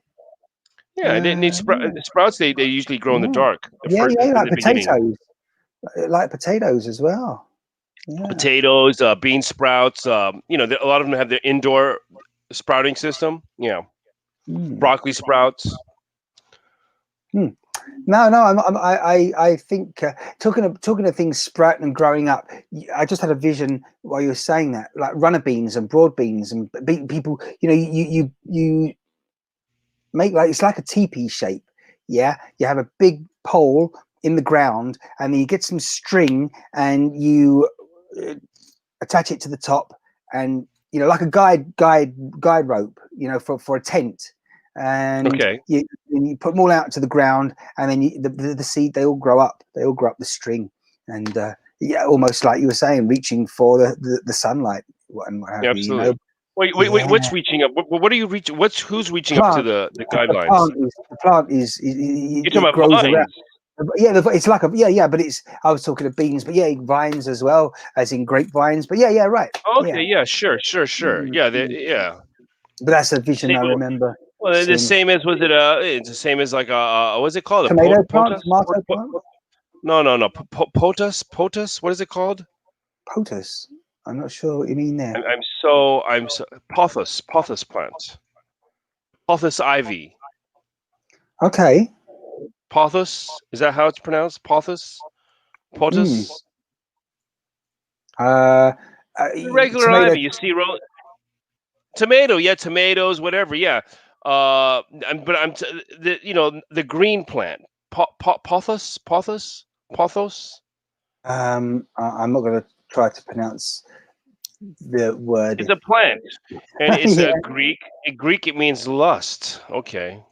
Yeah, they need sprouts. They usually grow in the dark. Yeah, In like the beginning. potatoes as well. Yeah. Potatoes, bean sprouts. A lot of them have their indoor sprouting system. Yeah, broccoli sprouts. No, I think talking of things sprouting and growing up, I just had a vision while you were saying that, like runner beans and broad beans and people. You make it's like a teepee shape. Yeah, you have a big pole in the ground, and then you get some string and you attach it to the top, and like a guide rope, for a tent. And you put them all out to the ground, and then the seed, they all grow up the string, and almost like you were saying, reaching for the sunlight and what have you. Absolutely. Wait, what's reaching up? What are you reaching? Who's reaching up to the guidelines? The plant is You're talking it grows about vines. around. Yeah, it's like but it's, I was talking of beans, but vines as well, as in grapevines. But right. Okay, sure. Yeah. But that's a vision I remember. Well, the same as it's the same as like what's it called? Tomato plant, tomato plant. No. Potus. What is it called? Potus. I'm not sure what you mean there. I'm so pothos plant. Pothos ivy. Okay. Pothos, is that how it's pronounced? Pothos? Potus? Regular tomato. ivy, you see, tomato, tomatoes, whatever, yeah. But I'm the green plant, pothos. I'm not going to try to pronounce the word. It's a plant, and it's a Greek. In Greek, it means lust. Okay.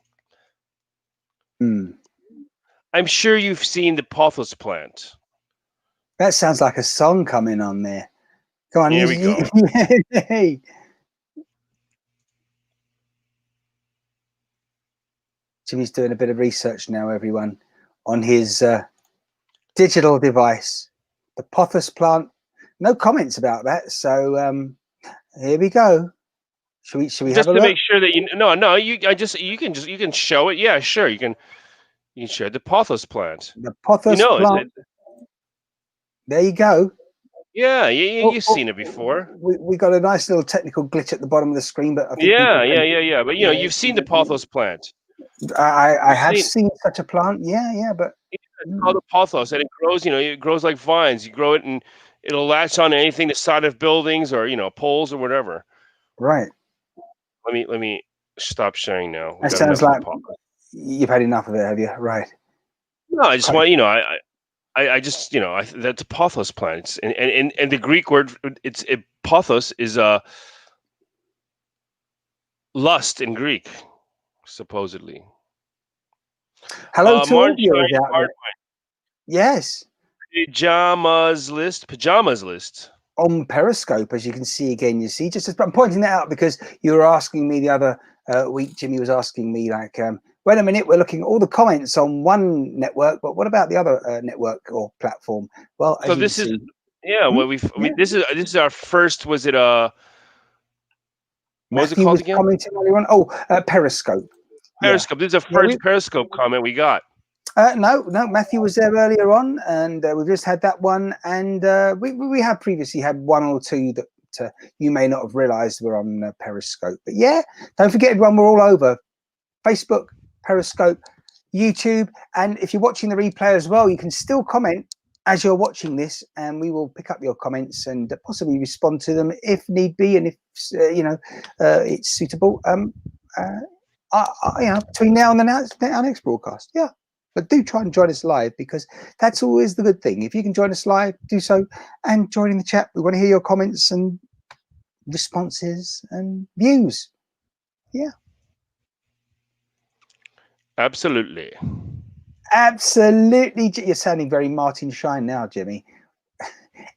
I'm sure you've seen the pothos plant. That sounds like a song coming on there. Go on. Here we go. Hey. Jimmy's doing a bit of research now, everyone, on his digital device, the pothos plant. No comments about that, so here we go. Should we just have a look? to make sure that you can show it. Yeah, sure. You can share the pothos plant. The pothos plant. There you go. Yeah, you've seen it before. We got a nice little technical glitch at the bottom of the screen, but I think yeah. But you've seen the pothos plant. I have seen such a plant. Yeah, but it's called a pothos, and it grows. It grows like vines. You grow it, and it'll latch on to anything, the side of buildings or poles or whatever. Right. Let me stop sharing now. We That got sounds enough of like you've had enough of it, have you? Right. No, I just Quite. want I just that's a pothos plant. It's, and the Greek word pothos is lust in Greek, supposedly. Hello to all Martin viewers Shine, out there. Yes. pajamas list. On Periscope, as you can see again, I'm pointing that out because you were asking me the other week. Jimmie was asking me like, wait a minute, we're looking at all the comments on one network, but what about the other network or platform? Well, So as you can this is see, well this is our first. Was it what was it Matthew called was again? commenting earlier on. Oh, Periscope. Yeah. Periscope. This is the Yeah, first Periscope comment we got. no, Matthew was there earlier on, and we've just had that one, and we have previously had one or two that you may not have realised were on Periscope. But yeah, don't forget, everyone, we're all over Facebook, Periscope, YouTube, and if you're watching the replay as well, you can still comment as you're watching this, and we will pick up your comments and possibly respond to them if need be, and if it's suitable. Between now and our next broadcast, yeah. But do try and join us live, because that's always the good thing. If you can join us live, do so, and join in the chat. We want to hear your comments and responses and views. Yeah. Absolutely. You're sounding very Martin Shine now, Jimmie.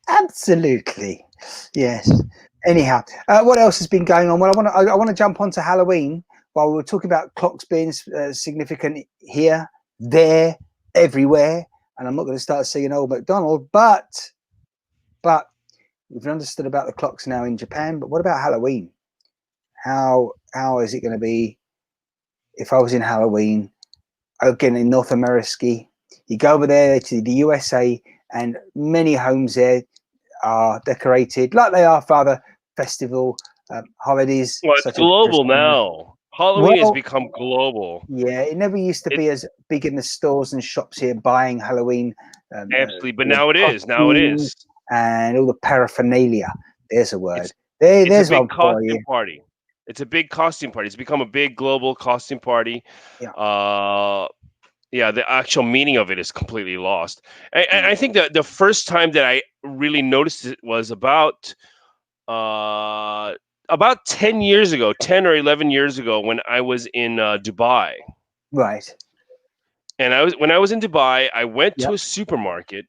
Absolutely. Yes. Anyhow, what else has been going on? Well, I want to jump onto Halloween while we were talking about clocks being significant here, there, everywhere. And I'm not going to start singing Old MacDonald, but we've understood about the clocks now in Japan. But what about Halloween? How is it going to be if I was in Halloween? Again, in North America, you go over there to the USA, and many homes there are decorated like they are for other festival holidays. Well, it's global now. Halloween has become global. Yeah, it never used to be as big in the stores and shops here buying Halloween. Absolutely, but now it is. Now it is. And all the paraphernalia. There's a word. It's There's a big one for you. costume party. It's a big costume party. It's become a big global costume party. Yeah. Yeah, the actual meaning of it is completely lost. And I think that the first time that I really noticed it was about 10 years ago, 10 or 11 years ago, when I was in Dubai. Right. And when I was in Dubai, I went to a supermarket,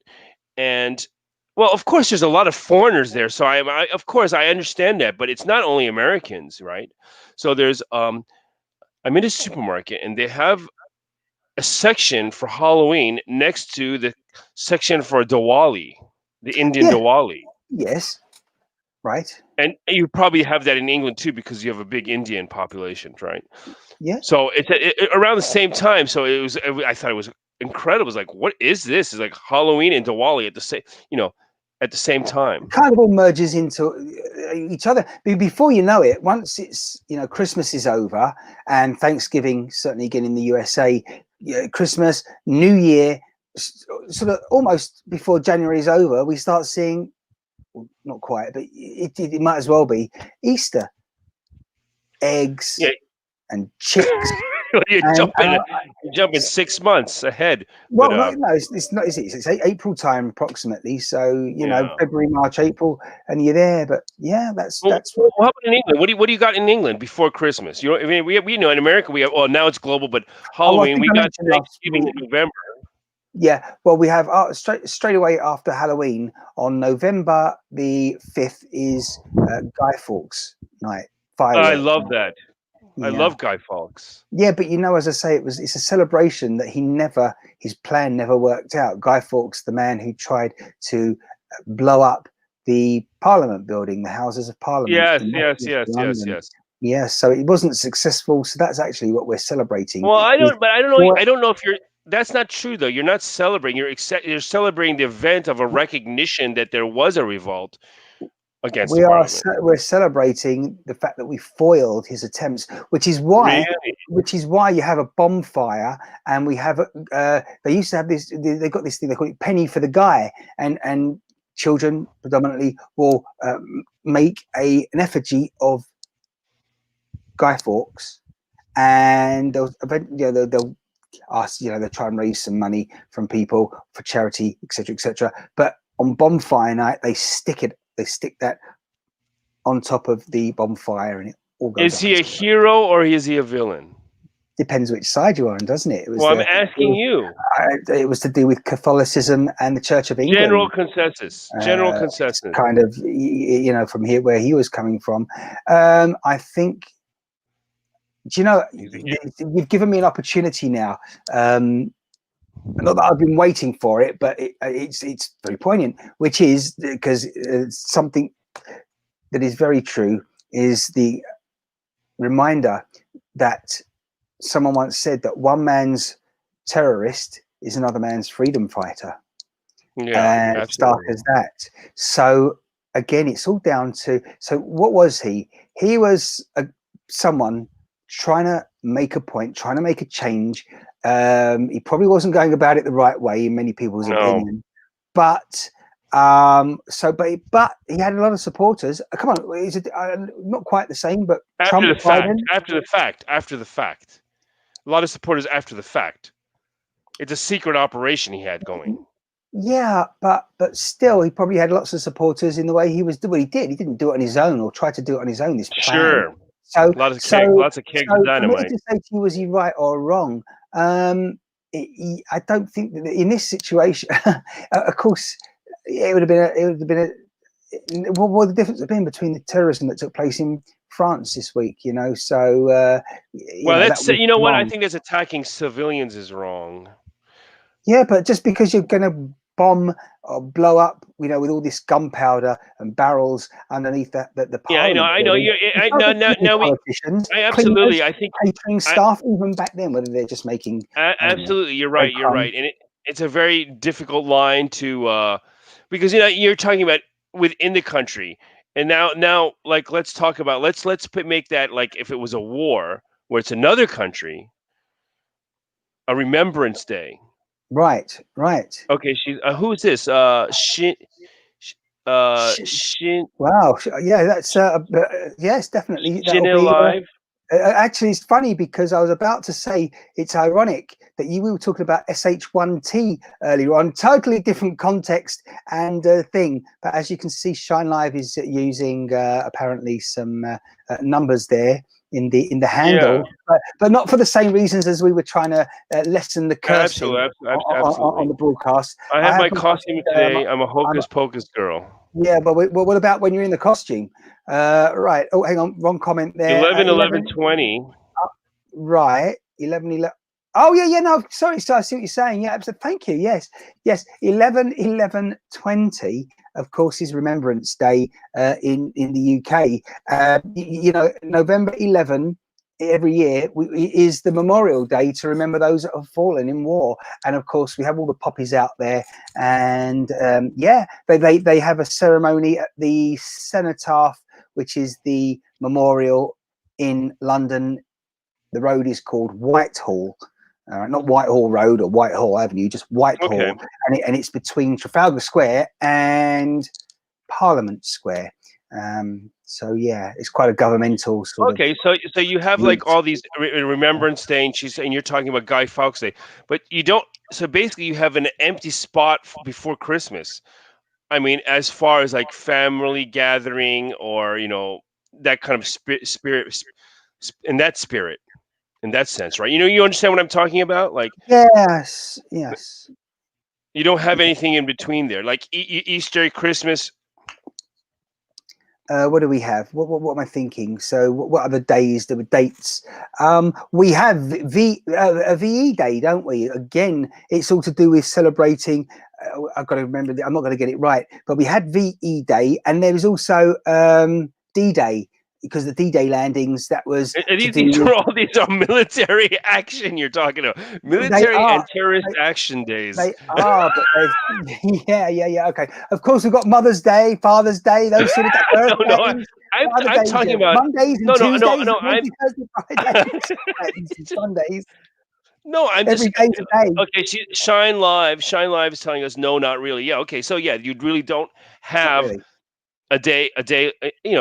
and well, of course, there's a lot of foreigners there. So of course, I understand that, but it's not only Americans, right? So there's I'm in a supermarket, and they have a section for Halloween next to the section for Diwali, the Indian Diwali. Yes. Right. And you probably have that in England too, because you have a big Indian population, right? Yeah. So it's around the same time. So I thought it was incredible. It's like, what is this? It's like Halloween and Diwali at the same time. It kind of all merges into each other. Before you know it, once it's Christmas is over, and Thanksgiving, certainly again in the USA, Christmas, New Year, sort of almost before January is over, we start seeing, well, not quite, but it might as well be Easter, eggs and chicks. You're jumping 6 months ahead. Well, no, it's not. It's April time approximately. So February, March, April, and you're there. But yeah, that's. How about in England? What do you got in England before Christmas? I mean, we know in America we have. Well, now it's global, but Halloween we got Thanksgiving in November. Yeah, well, we have straight away after Halloween on November the 5th is Guy Fawkes night. I love that. Yeah. I love Guy Fawkes. Yeah, but as I say, it's a celebration that his plan never worked out. Guy Fawkes, the man who tried to blow up the Parliament building, the Houses of Parliament. Yes. Yeah, so it wasn't successful. So that's actually what we're celebrating. Well, I don't know. I don't know if you're. That's not true, though. You're not celebrating. You're celebrating the event of a recognition that there was a revolt against we're celebrating the fact that we foiled his attempts, which is why you have a bonfire, and we have they used to have this. They got this thing they call it penny for the guy, and children predominantly will make an effigy of Guy Fawkes, and they'll ask, they'll try and raise some money from people for charity, etc. But on bonfire night, they stick that on top of the bonfire, and it all goes. Is he a hero or is he a villain? Depends which side you're on, doesn't it? I'm asking you. It was to do with Catholicism and the Church of England. General consensus. Kind of, from here where he was coming from. I think. Do you know? You've given me an opportunity now. Not that I've been waiting for it, but it's very poignant. Which is because something that is very true is the reminder that someone once said that one man's terrorist is another man's freedom fighter. Yeah, as stark as that. So again, it's all down to. So what was he? He was someone trying to make a point, trying to make a change. He probably wasn't going about it the right way in many people's opinion, but but he had a lot of supporters. Come on, is it not quite the same? But after the fact, a lot of supporters after the fact. It's a secret operation he had going. Yeah, but still, he probably had lots of supporters in the way he was doing what he did. He didn't do it on his own or try to do it on his own. This plan. Sure. So lots of kegs of dynamite. For me to say to you, was he right or wrong? I don't think that in this situation, of course, it would have been what would the difference have been between the terrorism that took place in France this week? So that's what I think is attacking civilians is wrong. Yeah, but just because you're going to bomb or blow up, with all this gunpowder and barrels underneath the parliament. I know. Absolutely. I think catering staff even back then, whether they're just making. Absolutely, you're right. And it's a very difficult line to because you're talking about within the country, and now like let's talk about let's make that like if it was a war where it's another country, a Remembrance Day. Right. Okay, who is this? Shin. Wow. Yeah, that's yes, definitely. Shin alive. Actually, it's funny because I was about to say it's ironic that we were talking about SH1T earlier on, totally different context and thing. But as you can see, Shine Live is using apparently some numbers there in the handle, but not for the same reasons as we were trying to lessen the cursing on the broadcast. I have my costume today. I'm a hocus pocus girl. Yeah, but what about when you're in the costume? Right. Oh, hang on. Wrong comment there. 11/11/20. Right. 11/11. Oh yeah. No, sorry. So I see what you're saying. Yeah. So thank you. Yes. 11/11/20. Of course, is Remembrance Day in the UK. November 11 every year is the Memorial Day to remember those that have fallen in war. And of course, we have all the poppies out there, and they have a ceremony at the Cenotaph, which is the memorial in London. The road is called Whitehall. Not Whitehall Road or Whitehall Avenue, just Whitehall, okay. and it's between Trafalgar Square and Parliament Square. So yeah, it's quite a governmental sort of. Okay, so you have like all these Remembrance Day, and you're talking about Guy Fawkes Day, but you don't. So basically, you have an empty spot before Christmas. I mean, as far as like family gathering or that kind of spirit, in that spirit. In that sense, right? You understand what I'm talking about? Like, yes. You don't have anything in between there, like Easter, Christmas. What do we have? What am I thinking? So, what are the days? There were dates. We have a VE Day, don't we? Again, it's all to do with celebrating. I've got to remember. I'm not going to get it right, but we had VE Day, and there was also D-Day. Because the D-Day landings, that was these are military action you're talking about. Military and terrorist action days. They are, but yeah. Okay. Of course, we've got Mother's Day, Father's Day, those sort of days. I'm talking about Mondays and Tuesdays. No. Sundays. No, I'm Every just day today. okay. Shine Live. Shine Live is telling us no, not really. Yeah. Okay. So yeah, you really don't Not have really. a day.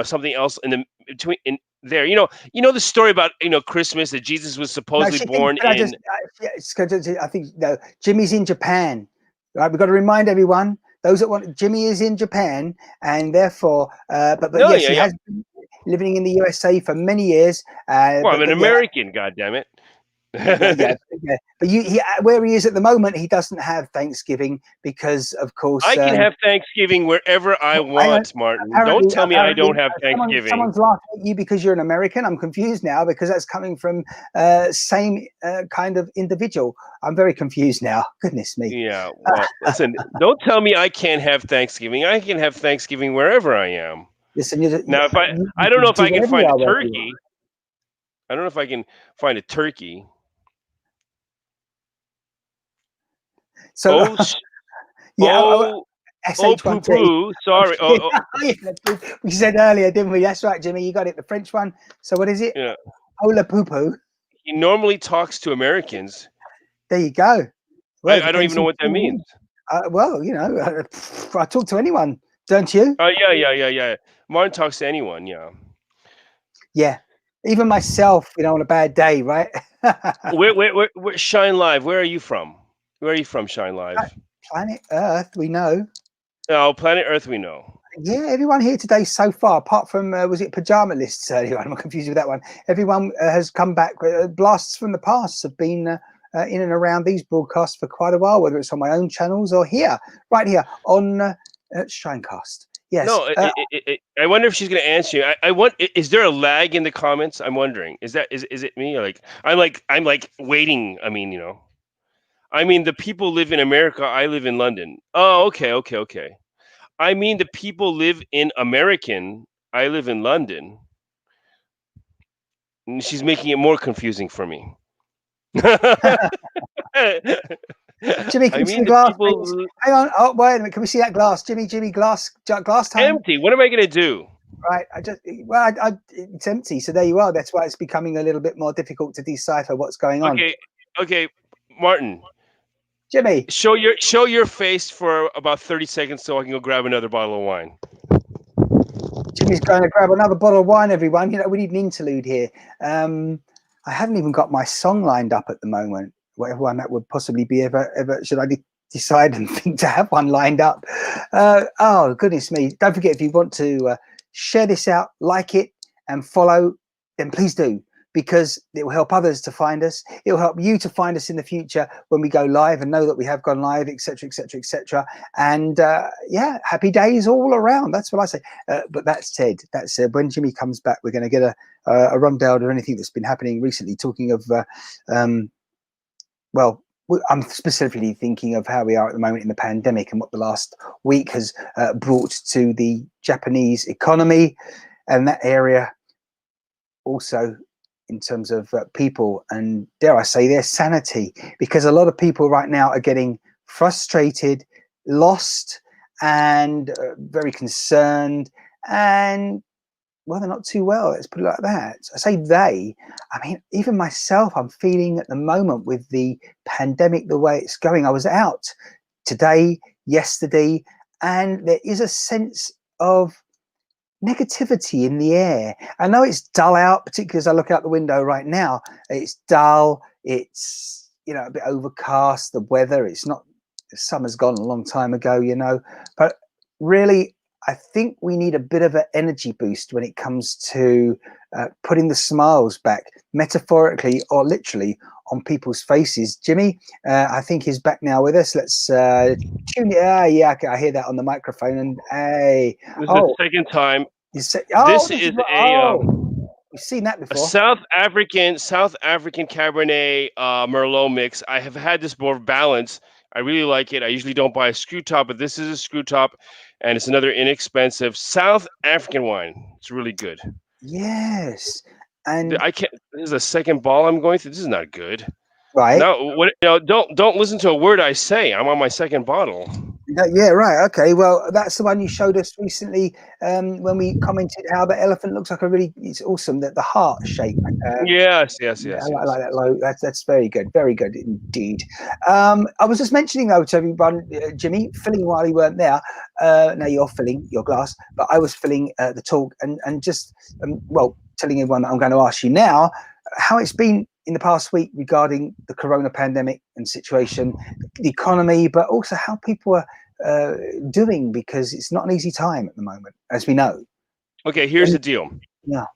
Something else in the between in there. The story about Christmas that Jesus was No, supposedly she thinks. born Can I in. just? Yeah, I think no. Jimmy's in Japan. Right, we've got to remind everyone. Those that want Jimmy is in Japan, and therefore, but No, yes, yeah, he yeah. has been living in the USA for many years. Well, I'm an But yeah, American. God damn it. well, yeah, yeah. But where he is at the moment, he doesn't have Thanksgiving because, of course, I can have Thanksgiving wherever I hang on. want, Martin. Don't tell me I don't have Thanksgiving. Someone's laughing at you because you're an American. I'm confused now because that's coming from same kind of individual. I'm very confused now. Goodness me. Yeah, well, listen, don't tell me I can't have Thanksgiving. I can have Thanksgiving wherever I am. Listen, Now, if I don't you know if do I can whatever you find a are wherever you are. turkey. I don't know if I can find a turkey. So, Oh, yeah, oh, oh, poo SH1T. poo. Sorry. We said earlier, didn't we? That's right, Jimmy. You got it. The French one. So what is it? Yeah. Ola poo poo. He normally talks to Americans. There you go. Well, it I don't depends even know who's what that calling means. in. Well, I talk to anyone, don't you? Oh, yeah, yeah, yeah, yeah. Martin talks to anyone. Yeah. Yeah, even myself, on a bad day, right? Where Shine Live? Where are you from? Where are you from, Shine Live? Planet Earth, we know. Oh, Planet Earth, we know. Yeah, everyone here today so far, apart from was it pajama lists earlier? I'm confused with that one. Everyone has come back. Blasts from the past have been in and around these broadcasts for quite a while, whether it's on my own channels or here, right here on ShineCast. Yes. No, I wonder if she's going to answer you. I want. Is there a lag in the comments? I'm wondering. Is it me? I'm like waiting. I mean, the people live in America. I live in London. Oh, okay, okay, okay. I mean, the people live in American. I live in London. And she's making it more confusing for me. Jimmy, can I we see mean, the the glass, please? people Hang on. Oh, wait a minute. Can we see that glass, Jimmy? Glass time. empty. What am I going to do? Right. It's empty. So there you are. That's why it's becoming a little bit more difficult to decipher what's going on. Okay, okay, Martin. Jimmy, Show your face for about 30 seconds so I can go grab another bottle of wine. Jimmy's going to grab another bottle of wine, everyone. We need an interlude here. I haven't even got my song lined up at the moment. Whatever one that would possibly be ever should I decide and think to have one lined up? Oh, goodness me. Don't forget, if you want to share this out, like it and follow, then please do, because it will help others to find us. It will help you to find us in the future when we go live and know that we have gone live, etc., etc., etc. And yeah, happy days all around. That's what I say. But that said, when Jimmy comes back, we're going to get a rundown of anything that's been happening recently. Talking of, well, I'm specifically thinking of how we are at the moment in the pandemic and what the last week has brought to the Japanese economy and that area. Also, in terms of people and, dare I say, their sanity, because a lot of people right now are getting frustrated, lost, and very concerned, and well, they're not too well. Let's put it like that. I say they. I mean, even myself, I'm feeling at the moment with the pandemic the way it's going. I was out today, yesterday, and there is a sense of negativity in the air. I know it's dull out, particularly as I look out the window right now. It's dull. It's a bit overcast. The weather. It's not. Summer's gone a long time ago, But really, I think we need a bit of an energy boost when it comes to putting the smiles back, metaphorically or literally, on people's faces. Jimmy, I think he's back now with us. Let's tune it. Yeah, I hear that on the microphone. And hey, This is the second time. this This is we've seen that a before. South African Cabernet Merlot mix. I have had this for balance. I really like it. I usually don't buy a screw top, but this is a screw top, and it's another inexpensive South African wine. It's really good. Yes, and I can't. This is the second ball I'm going through. This is not good. right. No, what? Don't listen to a word I say. I'm on my second bottle. Yeah, right. Okay. Well, that's the one you showed us recently when we commented how the elephant looks like it's awesome. That the heart shape. Yes. I like that logo. That's very good. Very good indeed. I was just mentioning though to everyone, Jimmie, filling while you weren't there. Now you're filling your glass, but I was filling the talk and just well, telling everyone that I'm going to ask you now how it's been in the past week regarding the corona pandemic and situation, the economy, but also how people are doing, because it's not an easy time at the moment, as we know. Okay, here's the deal. Yeah.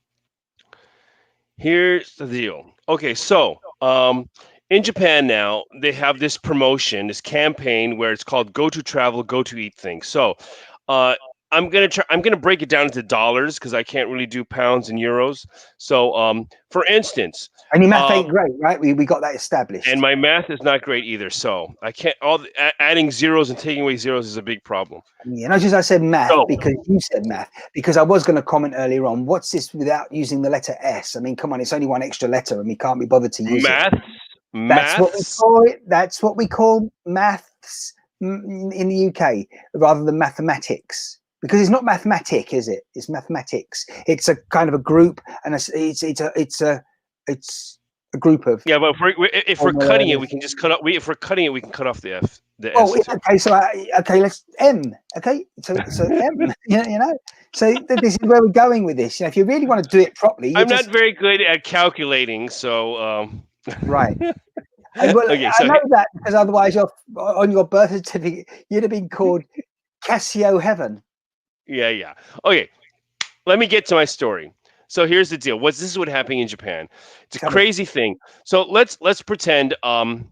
Here's the deal. Okay, so in Japan now they have this promotion, this campaign where it's called "Go to Travel, Go to Eat" thing. So I'm gonna break it down into dollars because I can't really do pounds and euros. So for instance, And your math ain't great, right? We got that established. and my math is not great either. So I can't adding zeros and taking away zeros is a big problem. Yeah, not just I said math So because you said math, because I was going to comment earlier on, what's this without using the letter S? I mean, come on, it's only one extra letter and we can't be bothered to use it. That's what we call it. That's what we call maths in the UK rather than mathematics, because it's not mathematic, is it? It's mathematics. It's a kind of a group, and it's a group of. yeah, but if we're cutting it, we can just cut off. If we're cutting it, we can cut off the F. The Oh, S too. okay. So okay, let's M. Okay, so M. You know. So this is where we're going with this. You know, if you really want to do it properly, I'm not very good at calculating, so right. Well, okay, I so know that because otherwise, on your birth certificate, you'd have been called Cassio Heaven. yeah. Okay, let me get to my story. So here's the deal. This is what happening in Japan. It's a crazy thing. So let's pretend I'm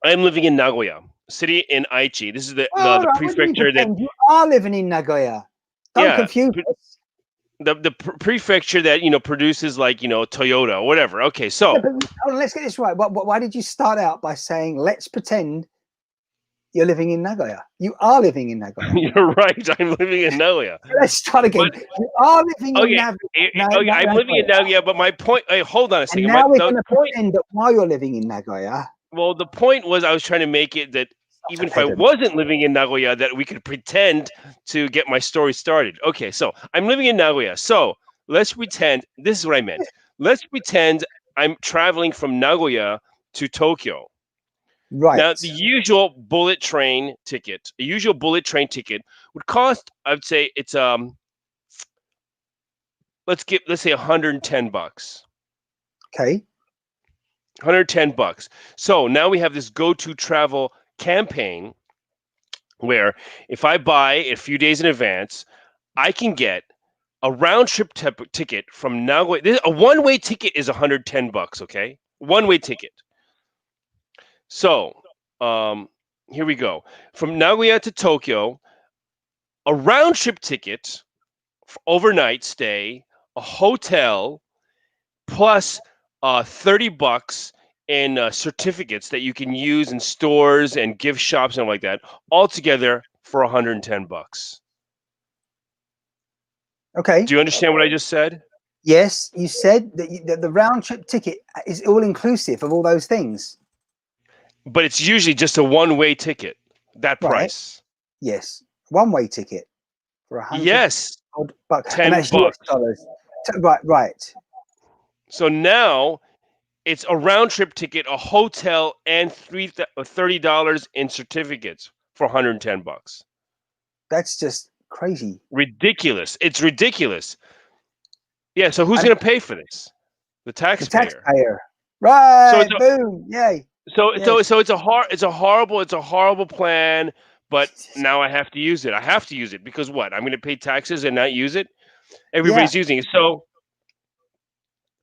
living in Nagoya, city in Aichi. This is the prefecture that you are living in Nagoya. Don't confuse us. The prefecture that produces Toyota or whatever. Okay, so let's get this right. Why did you start out by saying let's pretend you're living in Nagoya? You are living in Nagoya. You're right. I'm living in Nagoya. Let's start again. You are living in Nagoya. I'm living in Nagoya, but my point. Hold on a second. And now we're going to pretend that while you're living in Nagoya. Well, the point was I was trying to make it that even if I wasn't living in Nagoya, that we could pretend to get my story started. Okay, so I'm living in Nagoya. So let's pretend. This is what I meant. Let's pretend I'm traveling from Nagoya to Tokyo. Right. Now, the usual bullet train ticket, would cost, I would say it's let's say $110. Okay. $110. So now we have this Go to Travel campaign where if I buy a few days in advance, I can get a round trip ticket from Nagoya. A one-way ticket is $110. Okay, one-way ticket. So here we go. From Nagoya to Tokyo, a round trip ticket, overnight stay, a hotel, plus $30 in certificates that you can use in stores and gift shops and like that, all together for $110. Okay. Do you understand what I just said? Yes, you said that the round trip ticket is all inclusive of all those things. But it's usually just a one-way ticket. That price. Yes, one-way ticket for $100. Yes. Bucks. $10. Right. So now it's a round trip ticket, a hotel, and $30 in certificates for $110. That's just crazy. Ridiculous. It's ridiculous. Yeah. So who's going to pay for this? The taxpayer. The taxpayer. Right. Boom. Yay. So it's a horrible plan. But now I have to use it. I have to use it because what? I'm going to pay taxes and not use it. Everybody's using it. So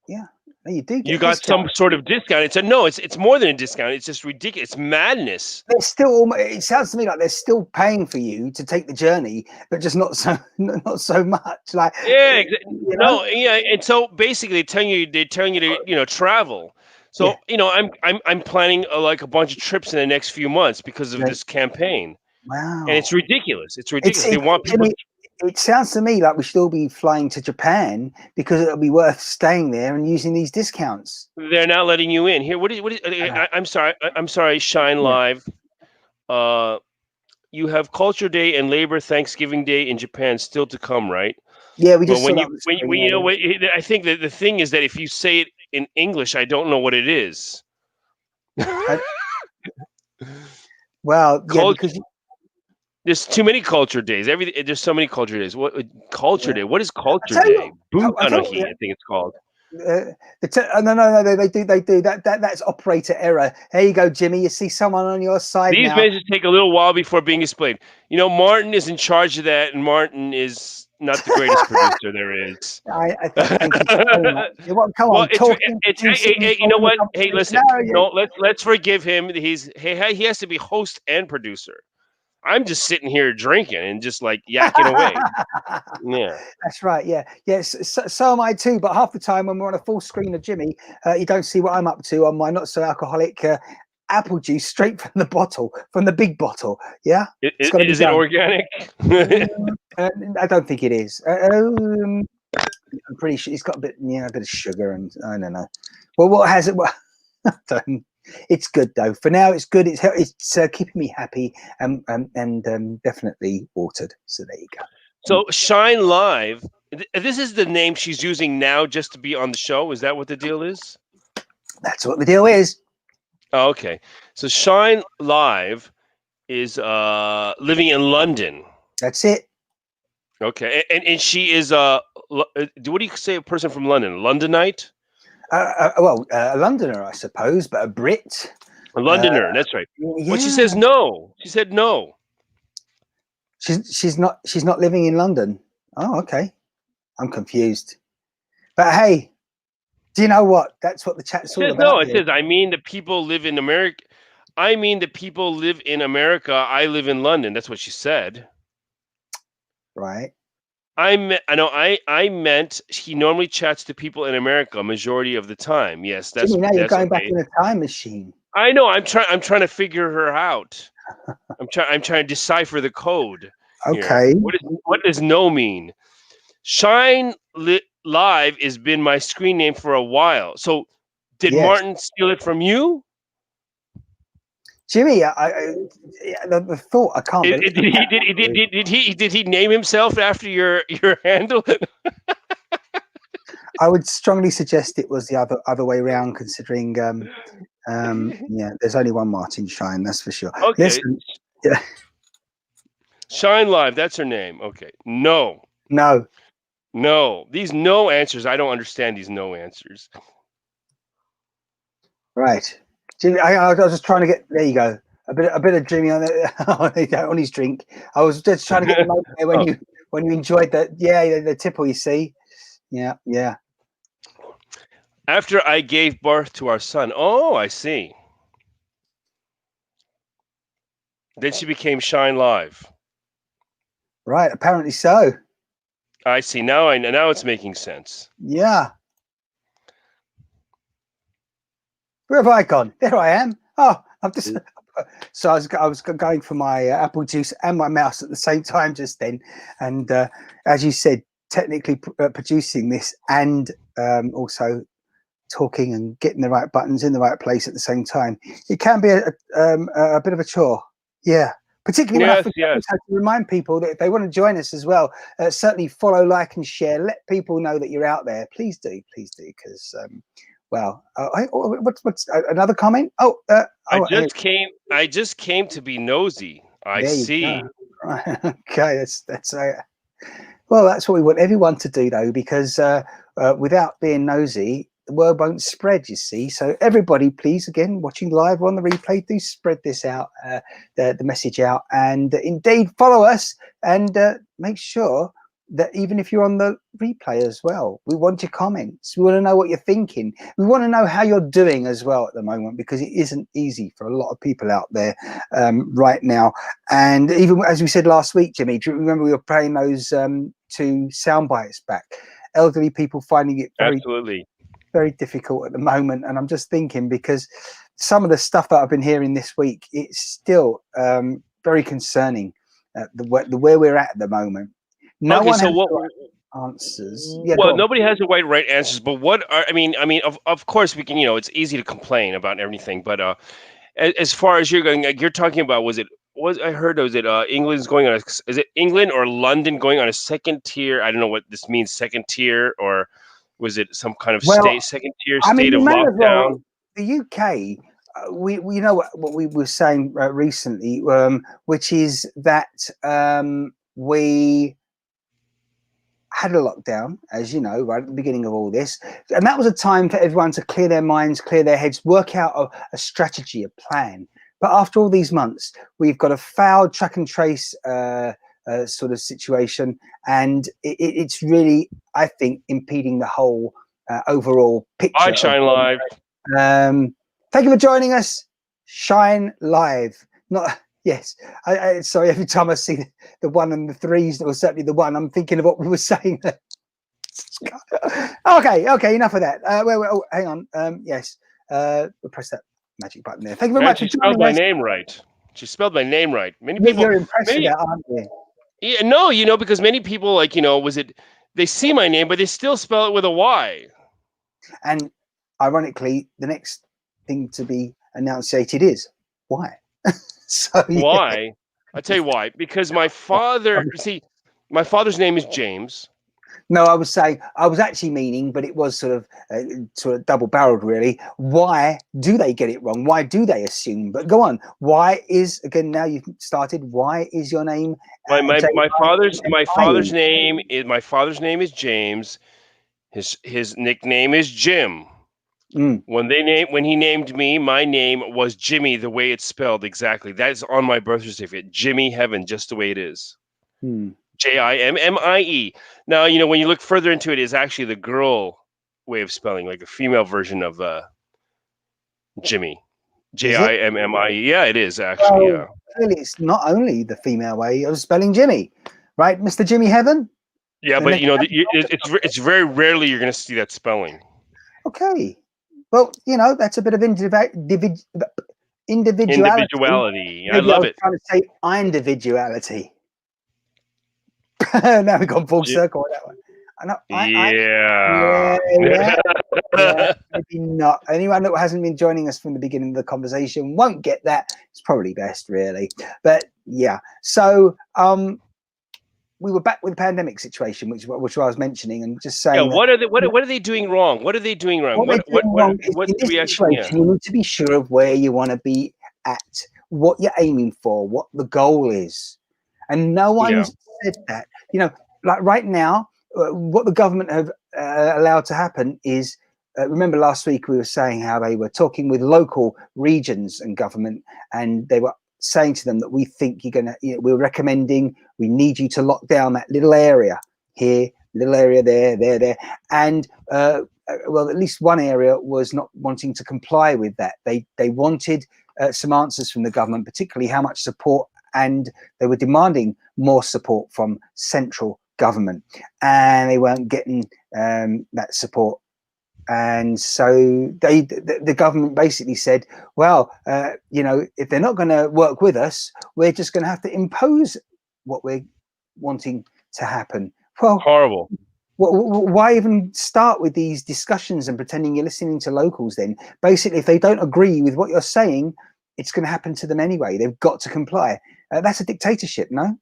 yeah. You do. You got some sort of discount. It's more than a discount. It's just ridiculous. It's madness. They're still. It sounds to me like they're still paying for you to take the journey, but just not so much. Like And so basically, they're telling you to travel. So I'm planning like a bunch of trips in the next few months because of this campaign. Wow. And it's ridiculous. It's ridiculous. They want people. It sounds to me like we should all be flying to Japan because it'll be worth staying there and using these discounts. They're not letting you in. Here, what is I'm sorry, Shine Live. you have Culture Day and Thanksgiving Day in Japan still to come, right? Yeah, we But just saw that on the screen. when I think that the thing is that if you say it in English, I don't know what it is. Well, yeah, Culture. because There's too many culture days. There's so many culture days. What Culture yeah. Day? What is I Culture tell you Day? what, I tell Butanohi, I think it's called. no, they do that's operator error. There you go, Jimmy. You see someone on your side These now. messages take a little while before being explained. You know, Martin is in charge of that, and Martin is not the greatest producer there is. Thank you so much. Come Well, on, talking, producing, you know following the what? Hey, conversation. listen. No, No, let's forgive him. He has to be host and producer. I'm just sitting here drinking and just like yakking away. Yeah. That's right. Yeah. Yes. So am I too. But half the time when we're on a full screen of Jimmy, you don't see what I'm up to on my not so alcoholic apple juice straight from the bottle, from the big bottle. Yeah. It's got to be Is it done. organic? I don't think it is. I'm pretty sure it's got a bit of sugar and I don't know. Well, what has it? Well, it's good though. For now, it's good. It's keeping me happy and definitely watered. So there you go. So Shine Live, this is the name she's using now just to be on the show. Is that what the deal is? That's what the deal is. Oh, okay. So Shine Live is living in London. That's it. Okay. And she is what do you say a person from London? Londonite? A Londoner, I suppose, but a Brit. A Londoner, that's right. Yeah. Well, she says no. She said no. She's not living in London. Oh, okay. I'm confused. But hey, do you know what? That's what the chat's all about. No, it says I mean the people live in America. I mean the people live in America. I live in London. That's what she said. Right. I meant he normally chats to people in America majority of the time. Yes, that's Jimmie, now you're going back okay. in a time machine. I know. I'm trying to figure her out. I'm trying to decipher the code. Okay. Here. What does no mean? Live has been my screen name for a while. So did Martin steal it from you? Jimmie, the thought I can't. Did he name himself after your handle? I would strongly suggest it was the other way around, considering there's only one Martin Shine, that's for sure. Okay. Listen, yeah. Shine Live, that's her name. Okay. No. These no answers, I don't understand these no answers. Right. Jimmie, I was just trying to get there you go. A bit of Jimmie on it on his drink. I was just trying to get him there when you enjoyed the tipple, you see. Yeah. After I gave birth to our son. Oh, I see. Then she became Shine Live. Right, apparently so. I see. Now it's making sense. Yeah. Where have I gone? There I am. Oh, I'm just. So I was going for my apple juice and my mouse at the same time just then, and as you said, technically producing this and also talking and getting the right buttons in the right place at the same time. It can be a bit of a chore. Yeah. Particularly when I have to remind people that if they want to join us as well, certainly follow, like, and share. Let people know that you're out there. Please do, because what's another comment? I just came to be nosy. I see. Right. Okay, that's well, that's what we want everyone to do, though, because without being nosy, the word won't spread, you see. So everybody, please, again, watching live or on the replay, do spread this out, the message out, and indeed follow us, and make sure that even if you're on the replay as well, we want your comments. We want to know what you're thinking. We want to know how you're doing as well at the moment, because it isn't easy for a lot of people out there right now. And even as we said last week, Jimmie, do you remember we were playing those 2 sound bites back? Elderly people finding it very difficult at the moment, and I'm just thinking, because some of the stuff that I've been hearing this week, it's still very concerning. Where we're at the moment. No one has the right answers. Yeah, well, nobody has the right answers. But of course we can. It's easy to complain about everything. But as far as you're going, you're talking about, was it was I heard? Was it England's going on? Is it England or London going on a second tier? I don't know what this means. Second tier, or was it some kind of Well, second tier I mean, state we of may as well. lockdown? The UK, we you know what we were saying recently, which is that we had a lockdown, as you know, right at the beginning of all this, and that was a time for everyone to clear their minds, clear their heads, work out a strategy, a plan. But after all these months, we've got a failed track and trace sort of situation, and it's really, I think, impeding the whole overall picture. Hi, Shine Live. Thank you for joining us, Shine Live. Not yes. I sorry. Every time I see the one and the threes, or certainly the one, I'm thinking of what we were saying. Okay. Enough of that. Oh, hang on. Yes. We'll press that magic button there. Thank you very much for She spelled joining my us. name right. She spelled my name right. Many people. You're impressed with that, aren't you? Yeah, no, because many people they see my name, but they still spell it with a Y. And ironically, the next thing to be enunciated is why. So yeah. Why? I'll tell you why. Because my father's name is James. No, I was saying, I was actually meaning, but it was sort of double-barreled, really. Why do they get it wrong? Why do they assume? But go on. Why is, again, now you've started, why is your name My father's name is James. His nickname is Jim. When he named me, my name was Jimmie, the way it's spelled exactly. That is on my birth certificate. Jimmie Heaven, just the way it is. Jimmie. Now, when you look further into it, is actually the girl way of spelling, like a female version of Jimmie. Jimmie. Yeah, it is actually. Well, clearly, it's not only the female way of spelling Jimmie, right, Mr. Jimmie Heaven? Yeah, but it's very rarely you're going to see that spelling. Okay. Well, that's a bit of individuality. Individuality. I love it. I was trying to say individuality. Now we've gone full circle on that one. Yeah. Maybe not. Anyone that hasn't been joining us from the beginning of the conversation won't get that. It's probably best, really. But yeah. So we were back with the pandemic situation, which I was mentioning, and just saying. Yeah. What are they doing wrong? What are they doing wrong? What's the reaction? You need to be sure of where you want to be at, what you're aiming for, what the goal is, and no one's said that. Like right now, what the government have allowed to happen is, remember last week we were saying how they were talking with local regions and government, and they were saying to them that we think we're recommending, we need you to lock down that little area here, little area there, and well, at least one area was not wanting to comply with that. They wanted some answers from the government, particularly how much support, and they were demanding more support from central government, and they weren't getting that support. And so the government basically said, well, if they're not going to work with us, we're just going to have to impose what we're wanting to happen. Well, horrible. Why even start with these discussions and pretending you're listening to locals then? Basically, if they don't agree with what you're saying, it's going to happen to them anyway. They've got to comply. That's a dictatorship, no?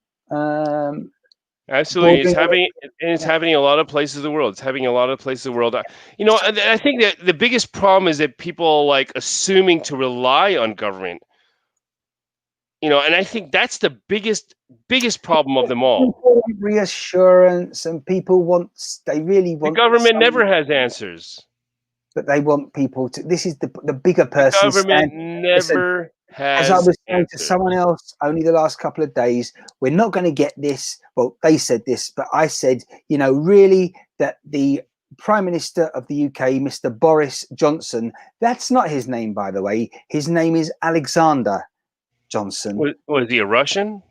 Absolutely. It's happening in a lot of places of the world. It's happening in a lot of places of the world. I think that the biggest problem is that people like assuming to rely on government. And I think that's the biggest problem of them all. People want reassurance, and people really want. The government never has answers. But they want people to. This is the bigger person. The government never has. As I was saying answers. to someone else only the last couple of days, we're not going to get this. Well, they said this, but I said, really that the Prime Minister of the UK, Mr. Boris Johnson, that's not his name, by the way. His name is Alexander Johnson. Was he a Russian?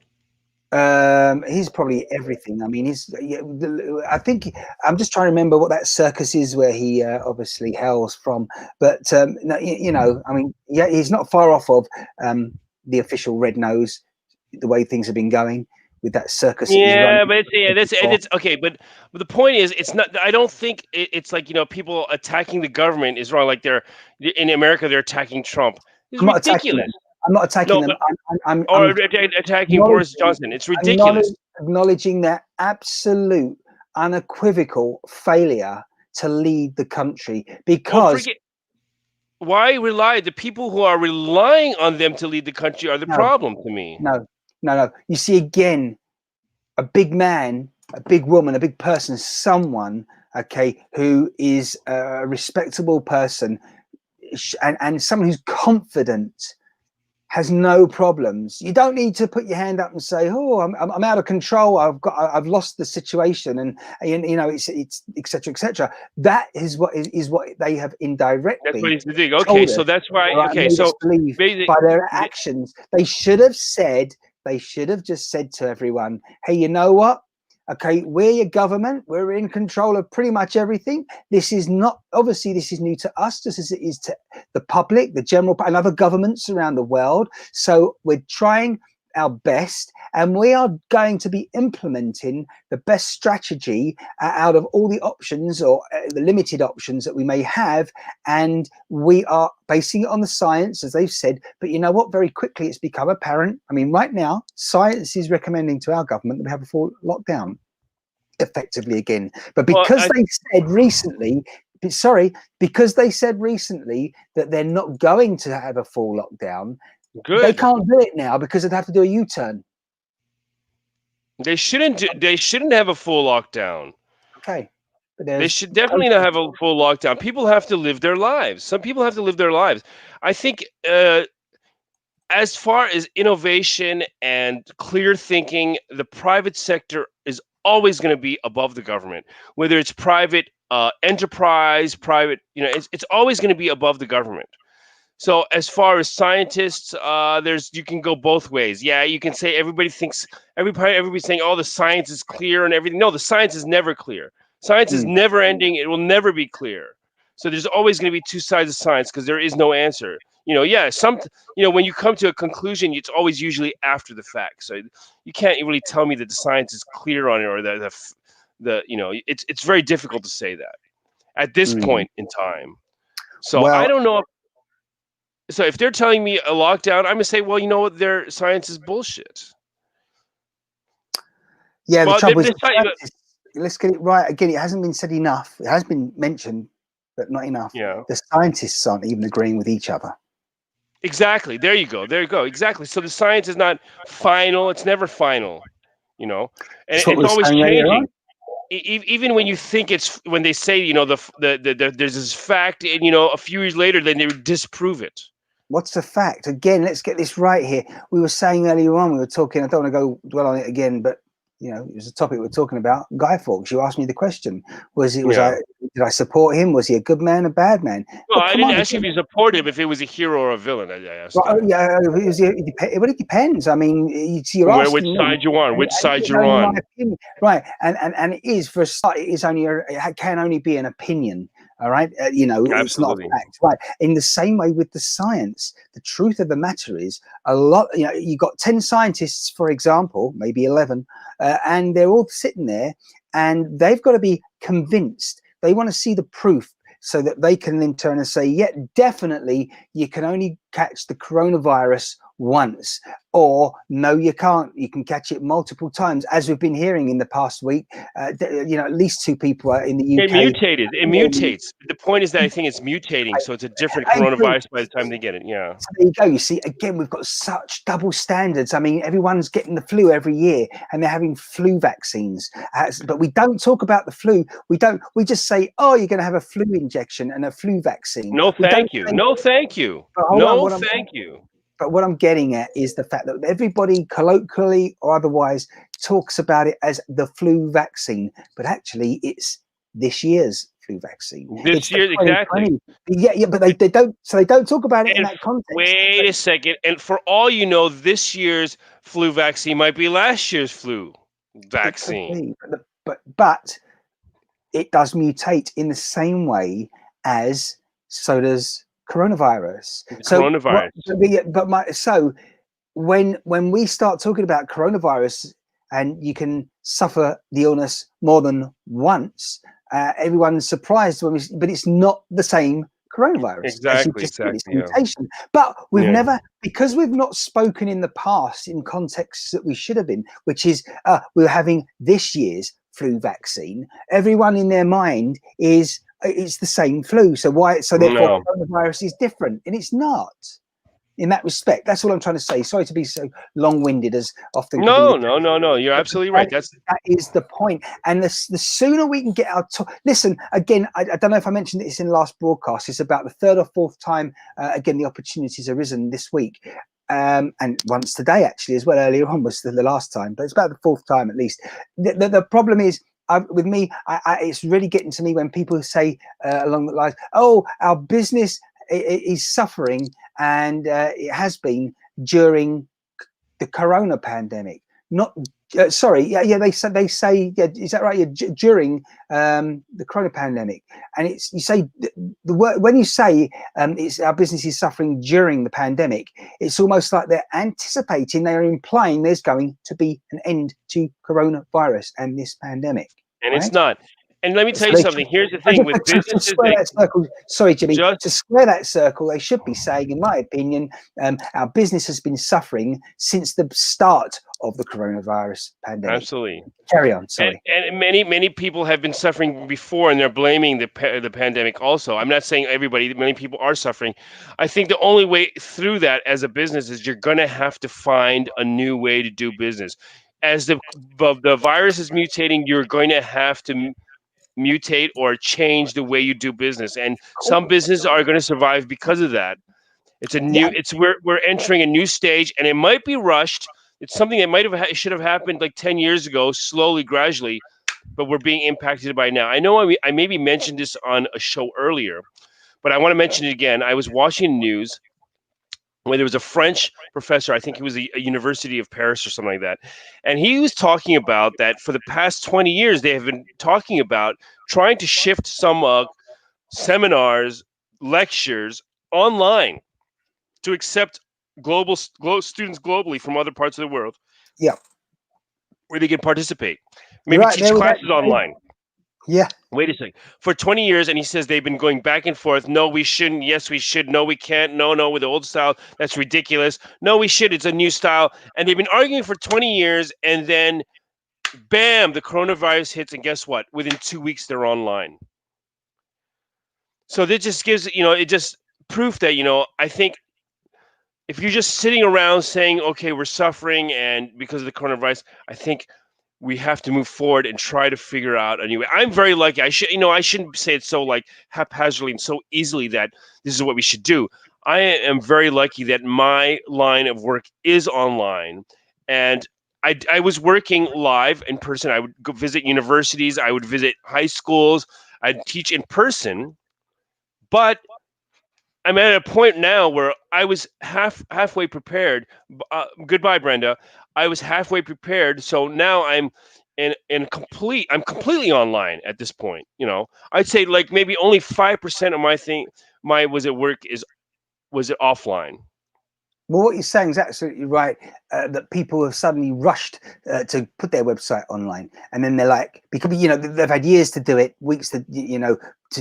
He's probably everything. I mean, I think I'm just trying to remember what that circus is where he obviously hails from. But I mean, yeah, he's not far off of the official red nose. The way things have been going with that circus. Yeah, but it's okay. But the point is, it's not. I don't think it's like people attacking the government is wrong. Like in America, they're attacking Trump. It's ridiculous. I'm not attacking No, them. but or I'm attacking Boris acknowledging, Johnson. It's ridiculous. acknowledging their absolute, unequivocal failure to lead the country. Oh, Because forget why rely. The people who are relying on them to lead the country are the no, problem to me. no. You see, again, a big man, a big woman, a big person, someone, okay, who is a respectable person, and someone who's confident, has no problems. You don't need to put your hand up and say, "Oh, I'm out of control. I've lost the situation," and you know, it's etc. etc. That is what they have That's what indirectly he's doing. Okay, told so us. that's why. All right, Okay, made us so believe basi- by their actions. They should have said. They should have just said to everyone, "Hey, you know what? Okay, we're your government. We're in control of pretty much everything. This is not, obviously, this is new to us, just as it is to the public, the general, and other governments around the world. So we're trying our best, and we are going to be implementing the best strategy out of all the options, or the limited options that we may have. And we are basing it on the science, as they've said. But you know what? Very quickly, it's become apparent. I mean, right now, science is recommending to our government that we have a full lockdown effectively again. But well, because they said recently, because they said recently that they're not going to have a full lockdown, they good. can't do it now because they'd have to do a U-turn. They shouldn't. They shouldn't have a full lockdown. Okay, but They there's should definitely not have a full lockdown. People have to live their lives. Some people have to live their lives. I think, as far as innovation and clear thinking, the private sector is always going to be above the government. Whether it's private enterprise, private, it's always going to be above the government. So as far as scientists, you can go both ways. Yeah, you can say everybody's saying, oh, the science is clear and everything. No, the science is never clear. Science is never ending. It will never be clear. So there's always going to be two sides of science because there is no answer. When you come to a conclusion, it's always usually after the fact. So you can't really tell me that the science is clear on it, or it's very difficult to say that at this point in time. So I well, don't know. So if they're telling me a lockdown, I'm gonna say, well, you know what, their science is bullshit. yeah. The Well, trouble is, let's get it right again. It hasn't been said enough. It has been mentioned, but not enough. yeah, The scientists aren't even agreeing with each other. exactly. There you go. There you go. Exactly. So the science is not final. It's never final. And That's what we it's were always saying earlier on. changing. Even when you think when they say, there's this fact, and a few years later, then they disprove it. What's the fact? Again, let's get this right here. We were saying earlier on, we were talking, I don't want to go dwell on it again, but it was a topic we were talking about. Guy Fawkes, you asked me the question. Did I support him? Was he a good man, a bad man? Well, I didn't on, ask you if you support him, if it was a hero or a villain. I asked well, that. yeah, it depends. I mean, you're Which asking side me, you're on? Which and side it's you're only my on? opinion, right? And it is, for a start, it can only be an opinion. All right, it's not a Absolutely. fact, right? In the same way with the science, the truth of the matter is, a lot. You got 10 scientists, for example, maybe 11, and they're all sitting there, and they've got to be convinced. They want to see the proof, so that they can then turn and say, yeah, definitely, you can only catch the coronavirus once, or no, you can't. You can catch it multiple times, as we've been hearing in the past week. At least 2 people are in the UK. It mutates. The point is that I think it's mutating, so it's a different coronavirus by the time they get it. Yeah. So there you go. You see, again, we've got such double standards. I mean, everyone's getting the flu every year, and they're having flu vaccines. But we don't talk about the flu. We don't. We just say, "Oh, you're going to have a flu injection and a flu vaccine." No, thank you. No, thank you. No, thank you. But what I'm getting at is the fact that everybody, colloquially or otherwise, talks about it as the flu vaccine, but actually, it's this year's flu vaccine. This year, exactly. Yeah, but they don't. So they don't talk about it in that context. Wait a second. And for all you know, this year's flu vaccine might be last year's flu vaccine. But it does mutate in the same way as so does coronavirus. So when we start talking about coronavirus, and you can suffer the illness more than once, everyone's surprised but it's not the same coronavirus. As you just said, it's a Yeah. mutation. But we've Yeah. never, because we've not spoken in the past in contexts that we should have been, which is we're having this year's flu vaccine. Everyone in their mind is it's the same flu. So why? So therefore, No. coronavirus is different, and it's not. In that respect, that's all I'm trying to say. Sorry to be so long-winded, as often can be the case. No. You're absolutely right. That is the point. And the sooner we can get our listen again. I don't know if I mentioned this in the last broadcast. It's about the third or fourth time again the opportunities arisen this week, and once today actually as well. Earlier on was the last time, but it's about the fourth time at least. The problem is. With me, it's really getting to me when people say along the lines, "Oh, our business is suffering," and it has been during the corona pandemic. Not sorry, yeah. They say, yeah. Is that right? Yeah, during the corona pandemic, and it's you say the word when you say it's our business is suffering during the pandemic. It's almost like they're anticipating, they're implying there's going to be an end to coronavirus and this pandemic, And right? it's not. And let me tell So you they something. Here's the I thing with just to businesses, square they that circle. Sorry, Jimmy. just To square that circle, they should be saying, in my opinion, our business has been suffering since the start of the coronavirus pandemic. absolutely. Carry on. Sorry. And many people have been suffering before, and they're blaming the pandemic. Also, I'm not saying everybody. Many people are suffering. I think the only way through that as a business is you're going to have to find a new way to do business. As the virus is mutating, you're going to have to mutate or change the way you do business. And some businesses are going to survive because of that. It's a Yeah. new. It's we're entering a new stage, and it might be rushed. It's something that might have should have happened like 10 years ago, slowly, gradually, but we're being impacted by it now. I know I maybe mentioned this on a show earlier, but I want to mention it again. I was watching the news where there was a French professor, I think he was a University of Paris or something like that, and he was talking about that for the past 20 years they have been talking about trying to shift some seminars, lectures online to accept students globally from other parts of the world Yeah. where they can participate. You're Maybe right teach there with that. classes online. Yeah. Wait a second. For 20 years, and he says they've been going back and forth. No, we shouldn't. Yes, we should. No, we can't. No, with the old style. That's ridiculous. No, we should. It's a new style. And they've been arguing for 20 years, and then bam, the coronavirus hits, and guess what? Within 2 weeks, they're online. So that just gives, it just proof that, I think if you're just sitting around saying, okay, we're suffering and because of the coronavirus, I think we have to move forward and try to figure out a new way. I'm very lucky. I shouldn't say it so like haphazardly and so easily that this is what we should do. I am very lucky that my line of work is online, and I was working live in person. I would go visit universities. I would visit high schools. I'd teach in person, but I'm at a point now where I was halfway prepared. Goodbye, Brenda. I was halfway prepared, so now I'm completely online at this point. I'd say like maybe only 5% of my was at work was it offline. Well, what you're saying is absolutely right. That people have suddenly rushed to put their website online, and then they're like, because they've had years to do it, weeks to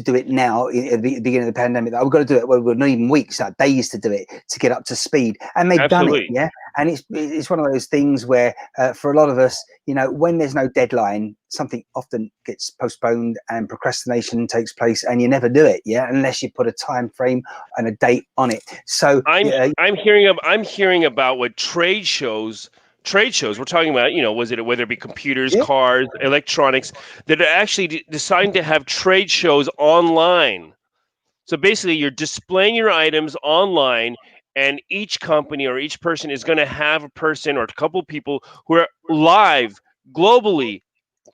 do it now at the beginning of the pandemic. We've got to do it. Well, not even weeks, days to do it to get up to speed, and they've done it. Absolutely. Yeah, and it's one of those things where for a lot of us, when there's no deadline, something often gets postponed and procrastination takes place, and you never do it. Yeah, unless you put a time frame and a date on it. So I'm hearing about what trade shows we're talking about, whether it be computers, yeah. cars, electronics, that are actually deciding to have trade shows online. So basically you're displaying your items online, and each company or each person is going to have a person or a couple of people who are live globally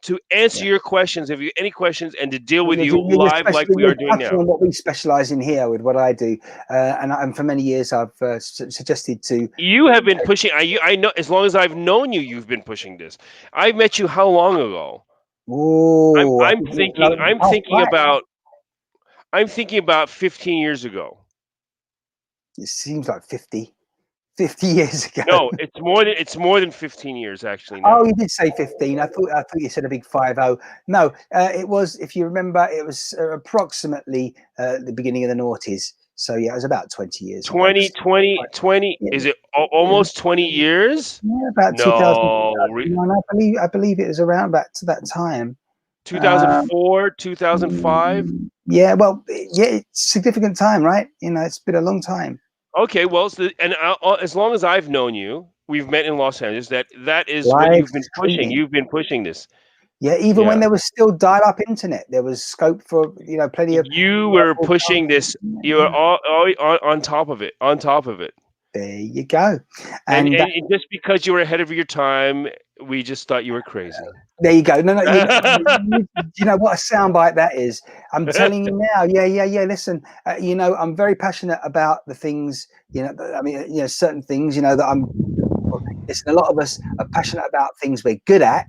to answer your questions, if you have any questions, and to deal with you live like we are doing now. On what we specialize in here with what I do, and for many years I've suggested to. You have been pushing. I know, as long as I've known you, you've been pushing this. I met you how long ago? Oh, I'm thinking. I'm thinking about 15 years ago. It seems like 50 50 years ago. No, it's more than 15 years actually Oh, now. you did say 15. I thought you said a big 50. No, it was, if you remember, it was approximately the beginning of the noughties. So yeah, it was about 20 years ago. 20. Yeah, Is it yeah, almost 20 years? yeah, about 2000, No, 2001. I believe it was around about to that time. Um, 2004, 2005. yeah, well, yeah, it's significant time, right? It's been a long time. Okay, well, as long as I've known you, we've met in Los Angeles. That is what Live you've been pushing. streaming. You've been pushing this. Yeah, even when Yeah, there was still dial-up internet, there was scope for plenty of you were pushing this. broadcasting. You were all on top of it. On top of it. There you go. And And just because you were ahead of your time, we just thought you were crazy. there you go. No, no, you know what a soundbite that is. I'm telling you now. Yeah, yeah, yeah. Listen, I'm very passionate about the things. I mean, certain things. That I'm. Listen, a lot of us are passionate about things we're good at,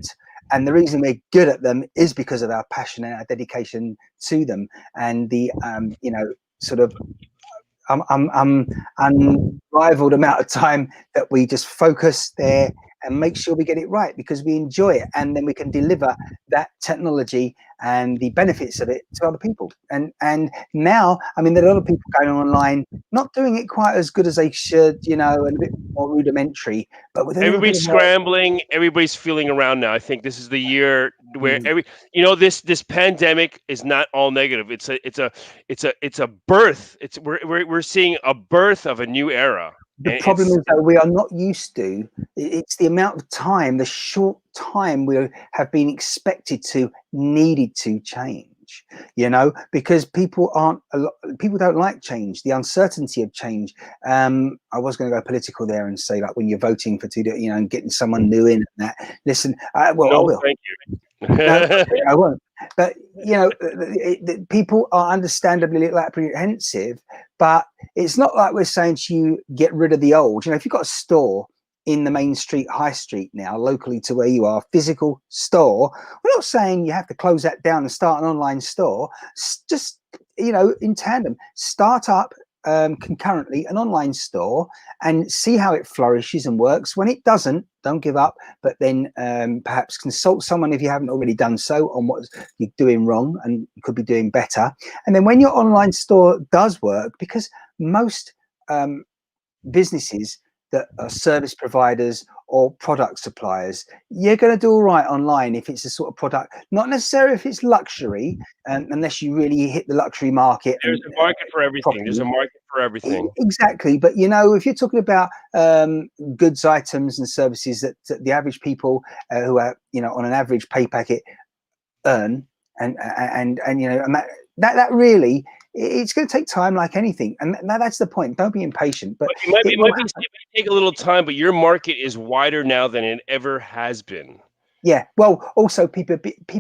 and the reason we're good at them is because of our passion and our dedication to them, and the sort of unrivaled amount of time that we just focus there and make sure we get it right because we enjoy it, and then we can deliver that technology and the benefits of it to other people. And now, I mean, there are a lot of people going online, not doing it quite as good as they should, and a bit more rudimentary, but with a little bit Everybody's of help. scrambling. Everybody's feeling around now. I think this is the year where this pandemic is not all negative. It's a birth. We're seeing a birth of a new era, The and problem is that we are not used to. It's the amount of time, the short time we have been expected to, needed to change. Because people don't like change, the uncertainty of change. I was going to go political there and say, like, when you're voting for and getting someone new in and that. Listen, well, I no, will. thank No, you. I won't. But people are understandably a little apprehensive. But it's not like we're saying to you, get rid of the old. If you've got a store in the main street, high street now, locally to where you are, physical store, we're not saying you have to close that down and start an online store. Just in tandem, start up concurrently an online store and see how it flourishes and works. When it doesn't, don't give up, but then perhaps consult someone if you haven't already done so on what you're doing wrong and you could be doing better. And then when your online store does work, because most businesses that are service providers or product suppliers, you're going to do all right online if it's a sort of product, not necessarily if it's luxury, unless you really hit the luxury market. There's And a market for everything. There's a properly. market for everything. Exactly. But if you're talking about goods, items and services that the average people who are on an average pay packet earn, and that really, it's going to take time like anything, and that's the point. Don't be impatient, but It might take a little time, but your market is wider now than it ever has been. Yeah. Well, also people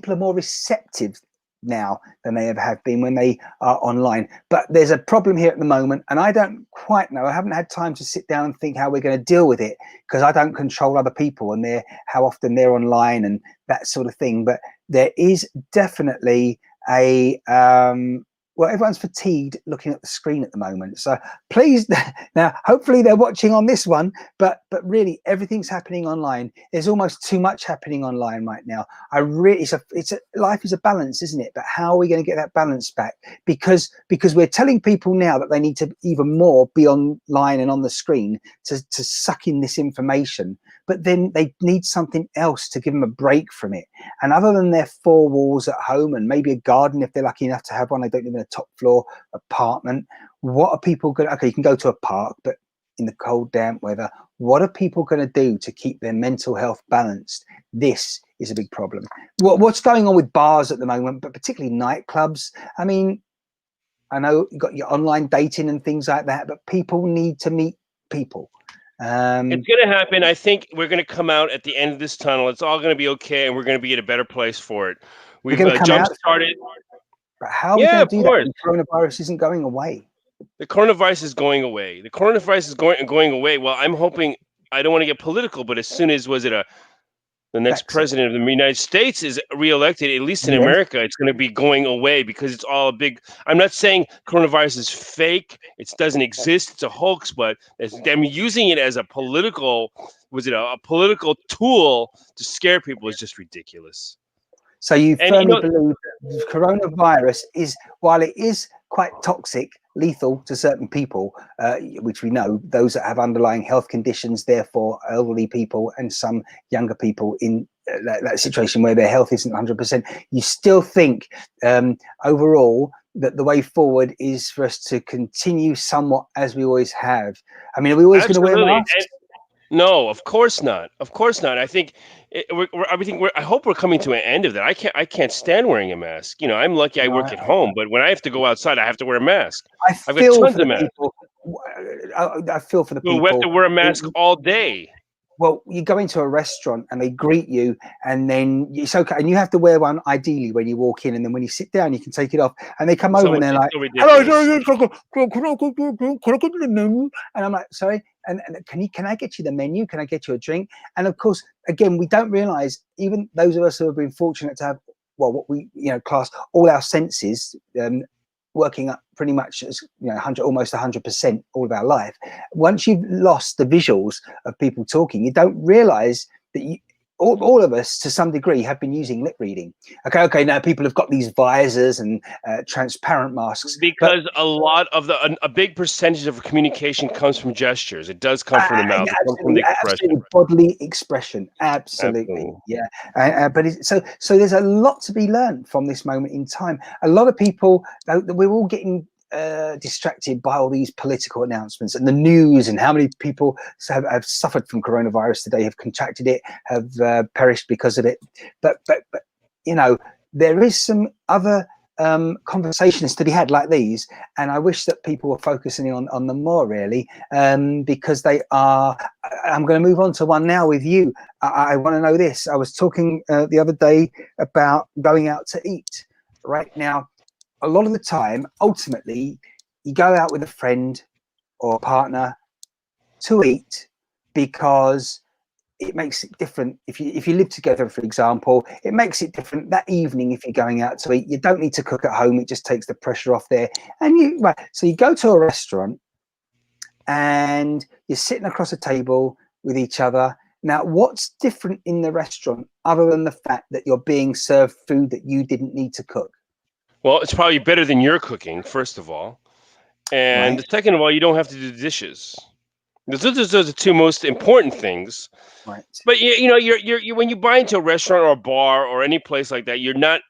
are more receptive now than they ever have been when they are online. But there's a problem here at the moment, and I don't quite know. I haven't had time to sit down and think how we're going to deal with it because I don't control other people and how often they're online and that sort of thing. But there is definitely a well, everyone's fatigued looking at the screen at the moment. So please, now, hopefully they're watching on this one, but really everything's happening online. There's almost too much happening online right now. Life is a balance, isn't it? But how are we going to get that balance back? Because we're telling people now that they need to even more be online and on the screen to suck in this information. But then they need something else to give them a break from it. And other than their four walls at home and maybe a garden, if they're lucky enough to have one, they don't live in a top floor apartment. What are people going to, okay, you can go to a park, but in the cold, damp weather, what are people going to do to keep their mental health balanced? This is a big problem. What's going on with bars at the moment, but particularly nightclubs? I mean, I know you've got your online dating and things like that, but people need to meet people. It's going to happen. I think we're going to come out at the end of this tunnel. It's all going to be okay, and we're going to be at a better place for it. We've jump started. But how are we going to do that when coronavirus isn't going away? The coronavirus is going away. The coronavirus is going away. Well, I'm hoping, I don't want to get political, but as soon as, was it The next president of the United States is reelected, at least in America, it's going to be going away because it's all a big. I'm not saying coronavirus is fake. It doesn't exist. It's a hoax, but them using it as a political, a political tool to scare people is just ridiculous. So you firmly believe that coronavirus is, while it is quite toxic, lethal to certain people, which we know, those that have underlying health conditions, therefore elderly people and some younger people in that situation where their health isn't 100%, you still think overall that the way forward is for us to continue somewhat as we always have? I mean, are we always going to wear masks? No, of course not. Of course not. I think I hope we're coming to an end of that. I can't stand wearing a mask. I'm lucky I work at home, but when I have to go outside, I have to wear a mask. I've got tons of masks. I feel for the people who have to wear a mask all day. Well, you go into a restaurant and they greet you, and then it's okay, and you have to wear one ideally when you walk in, and then when you sit down, you can take it off. And they come over and they're like, "Hello, and I'm like, sorry, and can I get you the menu? Can I get you a drink?" And of course, again, we don't realize, even those of us who have been fortunate to have, well, what we class all our senses working up pretty much as almost 100% all of our life. Once you've lost the visuals of people talking, you don't realize that all of us to some degree have been using lip reading. Okay, now people have got these visors and transparent masks because a big percentage of communication comes from gestures. It does come from the mouth. It comes from the expression. Bodily expression, absolutely. Yeah. But so there's a lot to be learned from this moment in time. A lot of people, we're all getting distracted by all these political announcements and the news, and how many people have suffered from coronavirus today, have contracted it, have perished because of it. But there is some other conversations to be had like these, and I wish that people were focusing on them more, really, because they are. I'm going to move on to one now with you. I want to know this. I was talking the other day about going out to eat. Right now, a lot of the time, ultimately, you go out with a friend or a partner to eat because it makes it different. If you live together, for example, it makes it different that evening. If you're going out to eat, you don't need to cook at home. It just takes the pressure off there. And so you go to a restaurant and you're sitting across a table with each other. Now, what's different in the restaurant other than the fact that you're being served food that you didn't need to cook? Well, it's probably better than your cooking, first of all. And second of all, you don't have to do the dishes. Those are the two most important things. Right. But you're when you buy into a restaurant or a bar or any place like that, you're not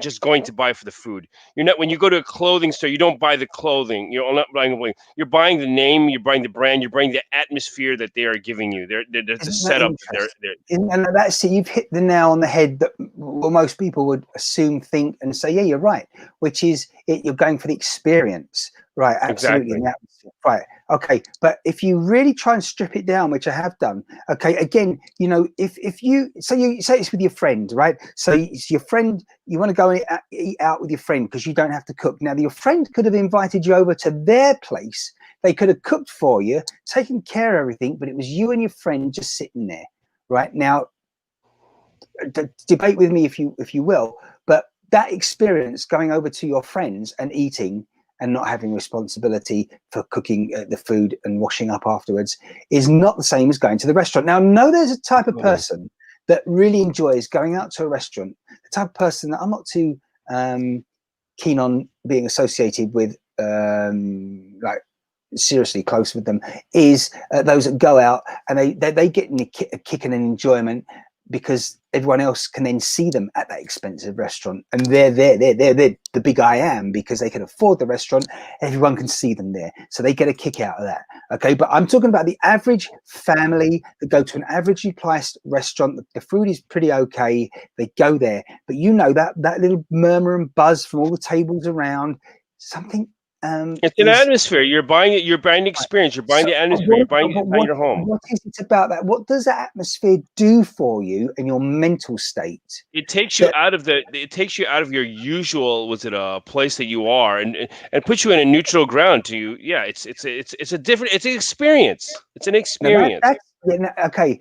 just going to buy for the food. When you go to a clothing store, you don't buy the clothing. You're not buying the clothing. You're buying the name, you're buying the brand, you're buying the atmosphere that they are giving you. There's a setup. And that's it. You've hit the nail on the head that most people would assume, think, and say, yeah, you're right. Which is you're going for the experience, right? Absolutely. Exactly. Right. Okay. But if you really try and strip it down, which I have done, okay, again, if you say it's with your friend, right? So it's your friend, you want to go and eat out with your friend because you don't have to cook. Now, your friend could have invited you over to their place. They could have cooked for you, taken care of everything, but it was you and your friend just sitting there, right? Now, debate with me if you will, but that experience, going over to your friends and eating and not having responsibility for cooking the food and washing up afterwards, is not the same as going to the restaurant. Now, there's a type of person that really enjoys going out to a restaurant. The type of person that I'm not too keen on being associated with, like seriously close with them, is those that go out and they get a kick and an enjoyment because everyone else can then see them at that expensive restaurant, and they're the big I am because they can afford the restaurant. Everyone can see them there, so they get a kick out of that. Okay, but I'm talking about the average family that go to an averagely priced restaurant. The food is pretty okay. They go there, but that little murmur and buzz from all the tables around, something. It's an atmosphere. You're buying it. You're buying the experience. You're buying the atmosphere. You're buying it at your home. What is it about that? What does that atmosphere do for you and your mental state? It takes you out of your usual place that you are, and puts you in a neutral ground. It's a different. It's an experience. It's an experience. Okay,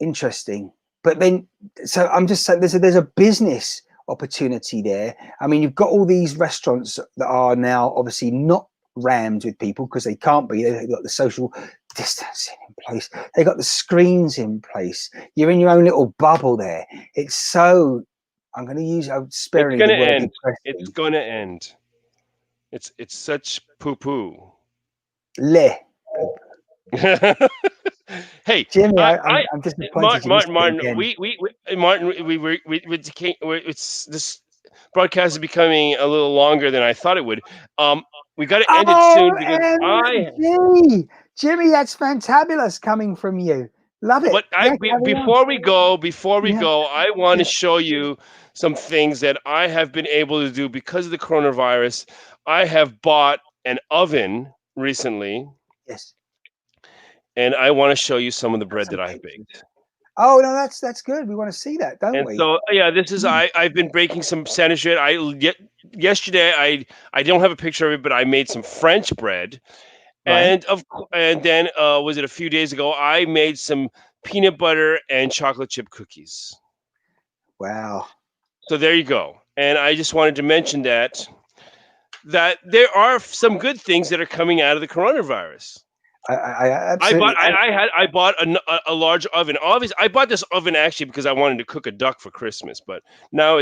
interesting. but then, so I'm just saying there's a business opportunity there. I mean, you've got all these restaurants that are now obviously not rammed with people because they can't be. They've got the social distancing in place. They got the screens in place. You're in your own little bubble there. It's so. I'm going to use sparingly the word depressing. It's going to end. It's such poo poo. Le. Hey, Jimmy, I'm disappointed. Martin, it's this broadcast is becoming a little longer than I thought it would. We got to end it soon because Jimmy, that's fantabulous coming from you. Love it. But before we go, I want to show you some things that I have been able to do because of the coronavirus. I have bought an oven recently. Yes. And I want to show you some of the bread that I have baked. Oh no, that's good. We want to see that, don't we? So yeah, this is I've been baking some sandwich bread. Yesterday I don't have a picture of it, but I made some French bread, right. and then was it a few days ago? I made some peanut butter and chocolate chip cookies. Wow! So there you go. And I just wanted to mention that there are some good things that are coming out of the coronavirus. I bought a large oven. Obviously, I bought this oven actually because I wanted to cook a duck for Christmas. But now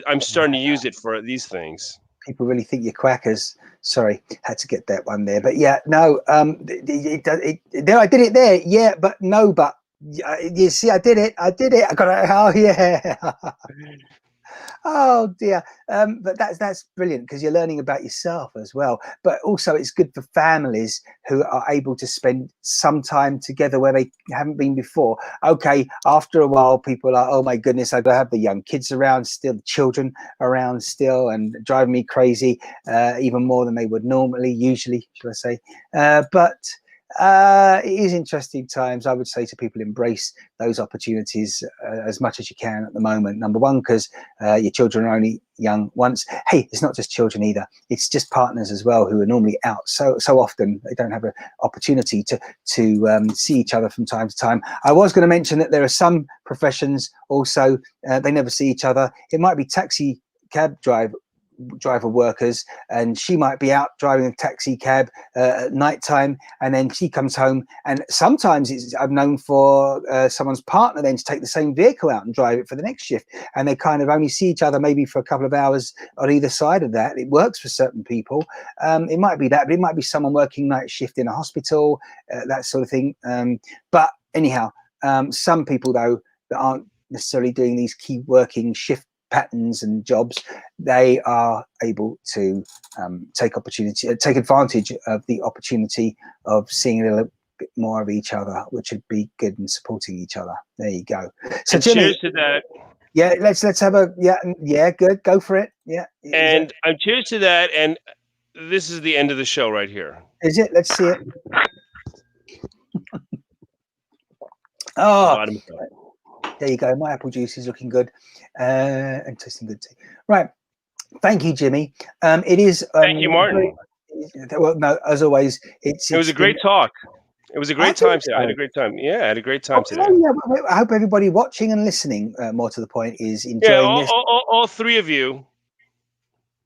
I'm starting to use it for these things. People really think you're quackers. Sorry, had to get that one there. But yeah, no. I did it there. Yeah, but no, but you see, I did it. I got it. Oh yeah. Oh dear. But that's brilliant because you're learning about yourself as well. But also it's good for families who are able to spend some time together where they haven't been before. Okay, after a while, people are, oh my goodness, I've got to have the young kids around still, the children around still, and driving me crazy, even more than they would usually, should I say. But it is interesting times. I would say to people, embrace those opportunities as much as you can at the moment. Number one, because your children are only young once. Hey, it's not just children either. It's just partners as well who are normally out so often. They don't have an opportunity to see each other from time to time. I was going to mention that there are some professions also, they never see each other. It might be taxi cab driver workers, and she might be out driving a taxi cab at night time, and then she comes home, and sometimes I've known for someone's partner then to take the same vehicle out and drive it for the next shift, and they kind of only see each other maybe for a couple of hours on either side of that. It works for certain people. It might be that, but it might be someone working night shift in a hospital, that sort of thing. But anyhow, some people though that aren't necessarily doing these key working shift patterns and jobs, they are able to take advantage of the opportunity of seeing a little bit more of each other, which would be good, and supporting each other. There you go. So Jimmie, cheers to that. Yeah, let's have a good, go for it. Yeah, and I'm cheers to that. And this is the end of the show right here. Is it? Let's see it. Oh, there you go. My apple juice is looking good and tasting good too. Right. Thank you, Jimmie. It is. Thank you, Martin. Well, no, as always, it was a great talk. It was a great time today. I had a great time. Yeah, I had a great time today. Yeah, I hope everybody watching and listening, more to the point, is enjoying this. All three of you.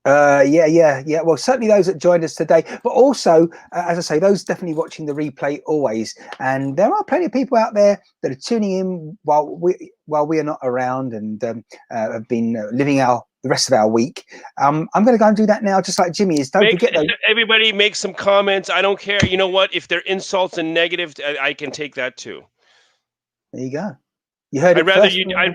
Yeah. Well, certainly those that joined us today, but also, as I say, those definitely watching the replay always. And there are plenty of people out there that are tuning in while we are not around, and have been living the rest of our week. I'm going to go and do that now, just like Jimmie is. Don't forget those. Everybody make some comments. I don't care. You know what? If they're insults and negative, I can take that too. There you go. You heard it first. I'd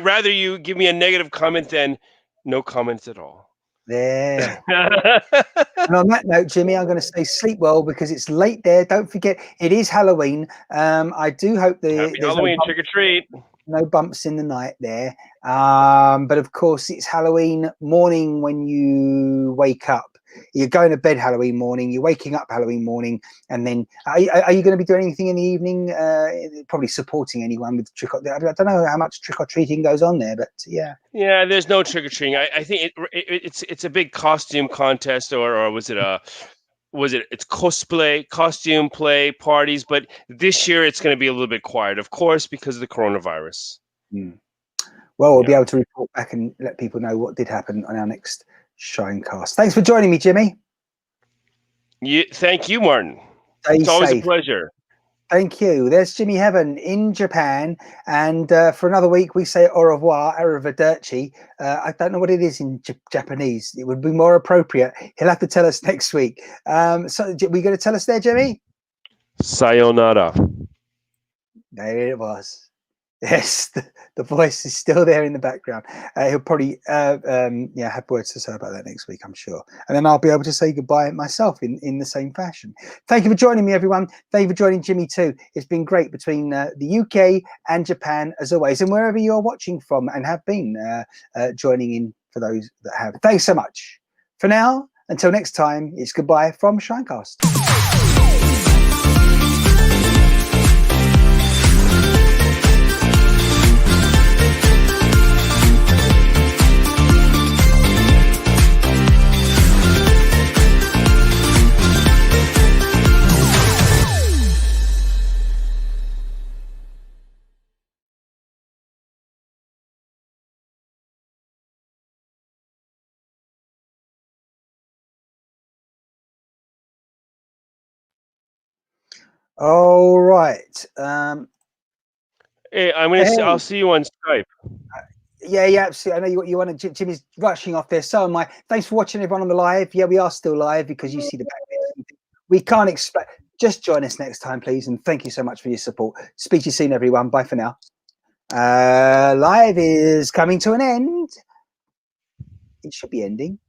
rather you give me a negative comment than no comments at all. There. And on that note, Jimmie, I'm going to say sleep well because it's late there. Don't forget, it is Halloween. I do hope Happy Halloween, trick or treat. No bumps in the night there. But of course, it's Halloween morning when you wake up. You're going to bed Halloween morning, you're waking up Halloween morning, and then are you going to be doing anything in the evening? Probably supporting anyone with I don't know how much trick-or-treating goes on there, but yeah. Yeah, there's no trick-or-treating. I think it's a big costume contest, or was it it's cosplay, costume play, parties, but this year it's going to be a little bit quiet, of course, because of the coronavirus. Well, we'll be able to report back and let people know what did happen on our next ShineCast. Thanks for joining me, Jimmie. Thank you, Martin. It's always a pleasure. Thank you. There's Jimmie Heaven in Japan, and for another week we say au revoir, arrivederci. I don't know what it is in Japanese. It would be more appropriate. He'll have to tell us next week. So we're going to tell us there, Jimmie? Sayonara. There it was. Yes, the voice is still there in the background. He'll probably have words to say about that next week, I'm sure. And then I'll be able to say goodbye myself in the same fashion. Thank you for joining me, everyone. Thank you for joining Jimmie too. It's been great between the UK and Japan, as always, and wherever you're watching from and have been joining in for those that have. Thanks so much. For now, until next time, it's goodbye from ShineCast. All right. Hey, I'll see you on Skype. Yeah, absolutely. I know you want to. Jimmie's rushing off there. So am I. Thanks for watching, everyone on the live. Yeah, we are still live because you see the back. We can't expect. Just join us next time, please, and thank you so much for your support. Speak to you soon, everyone. Bye for now. Live is coming to an end. It should be ending.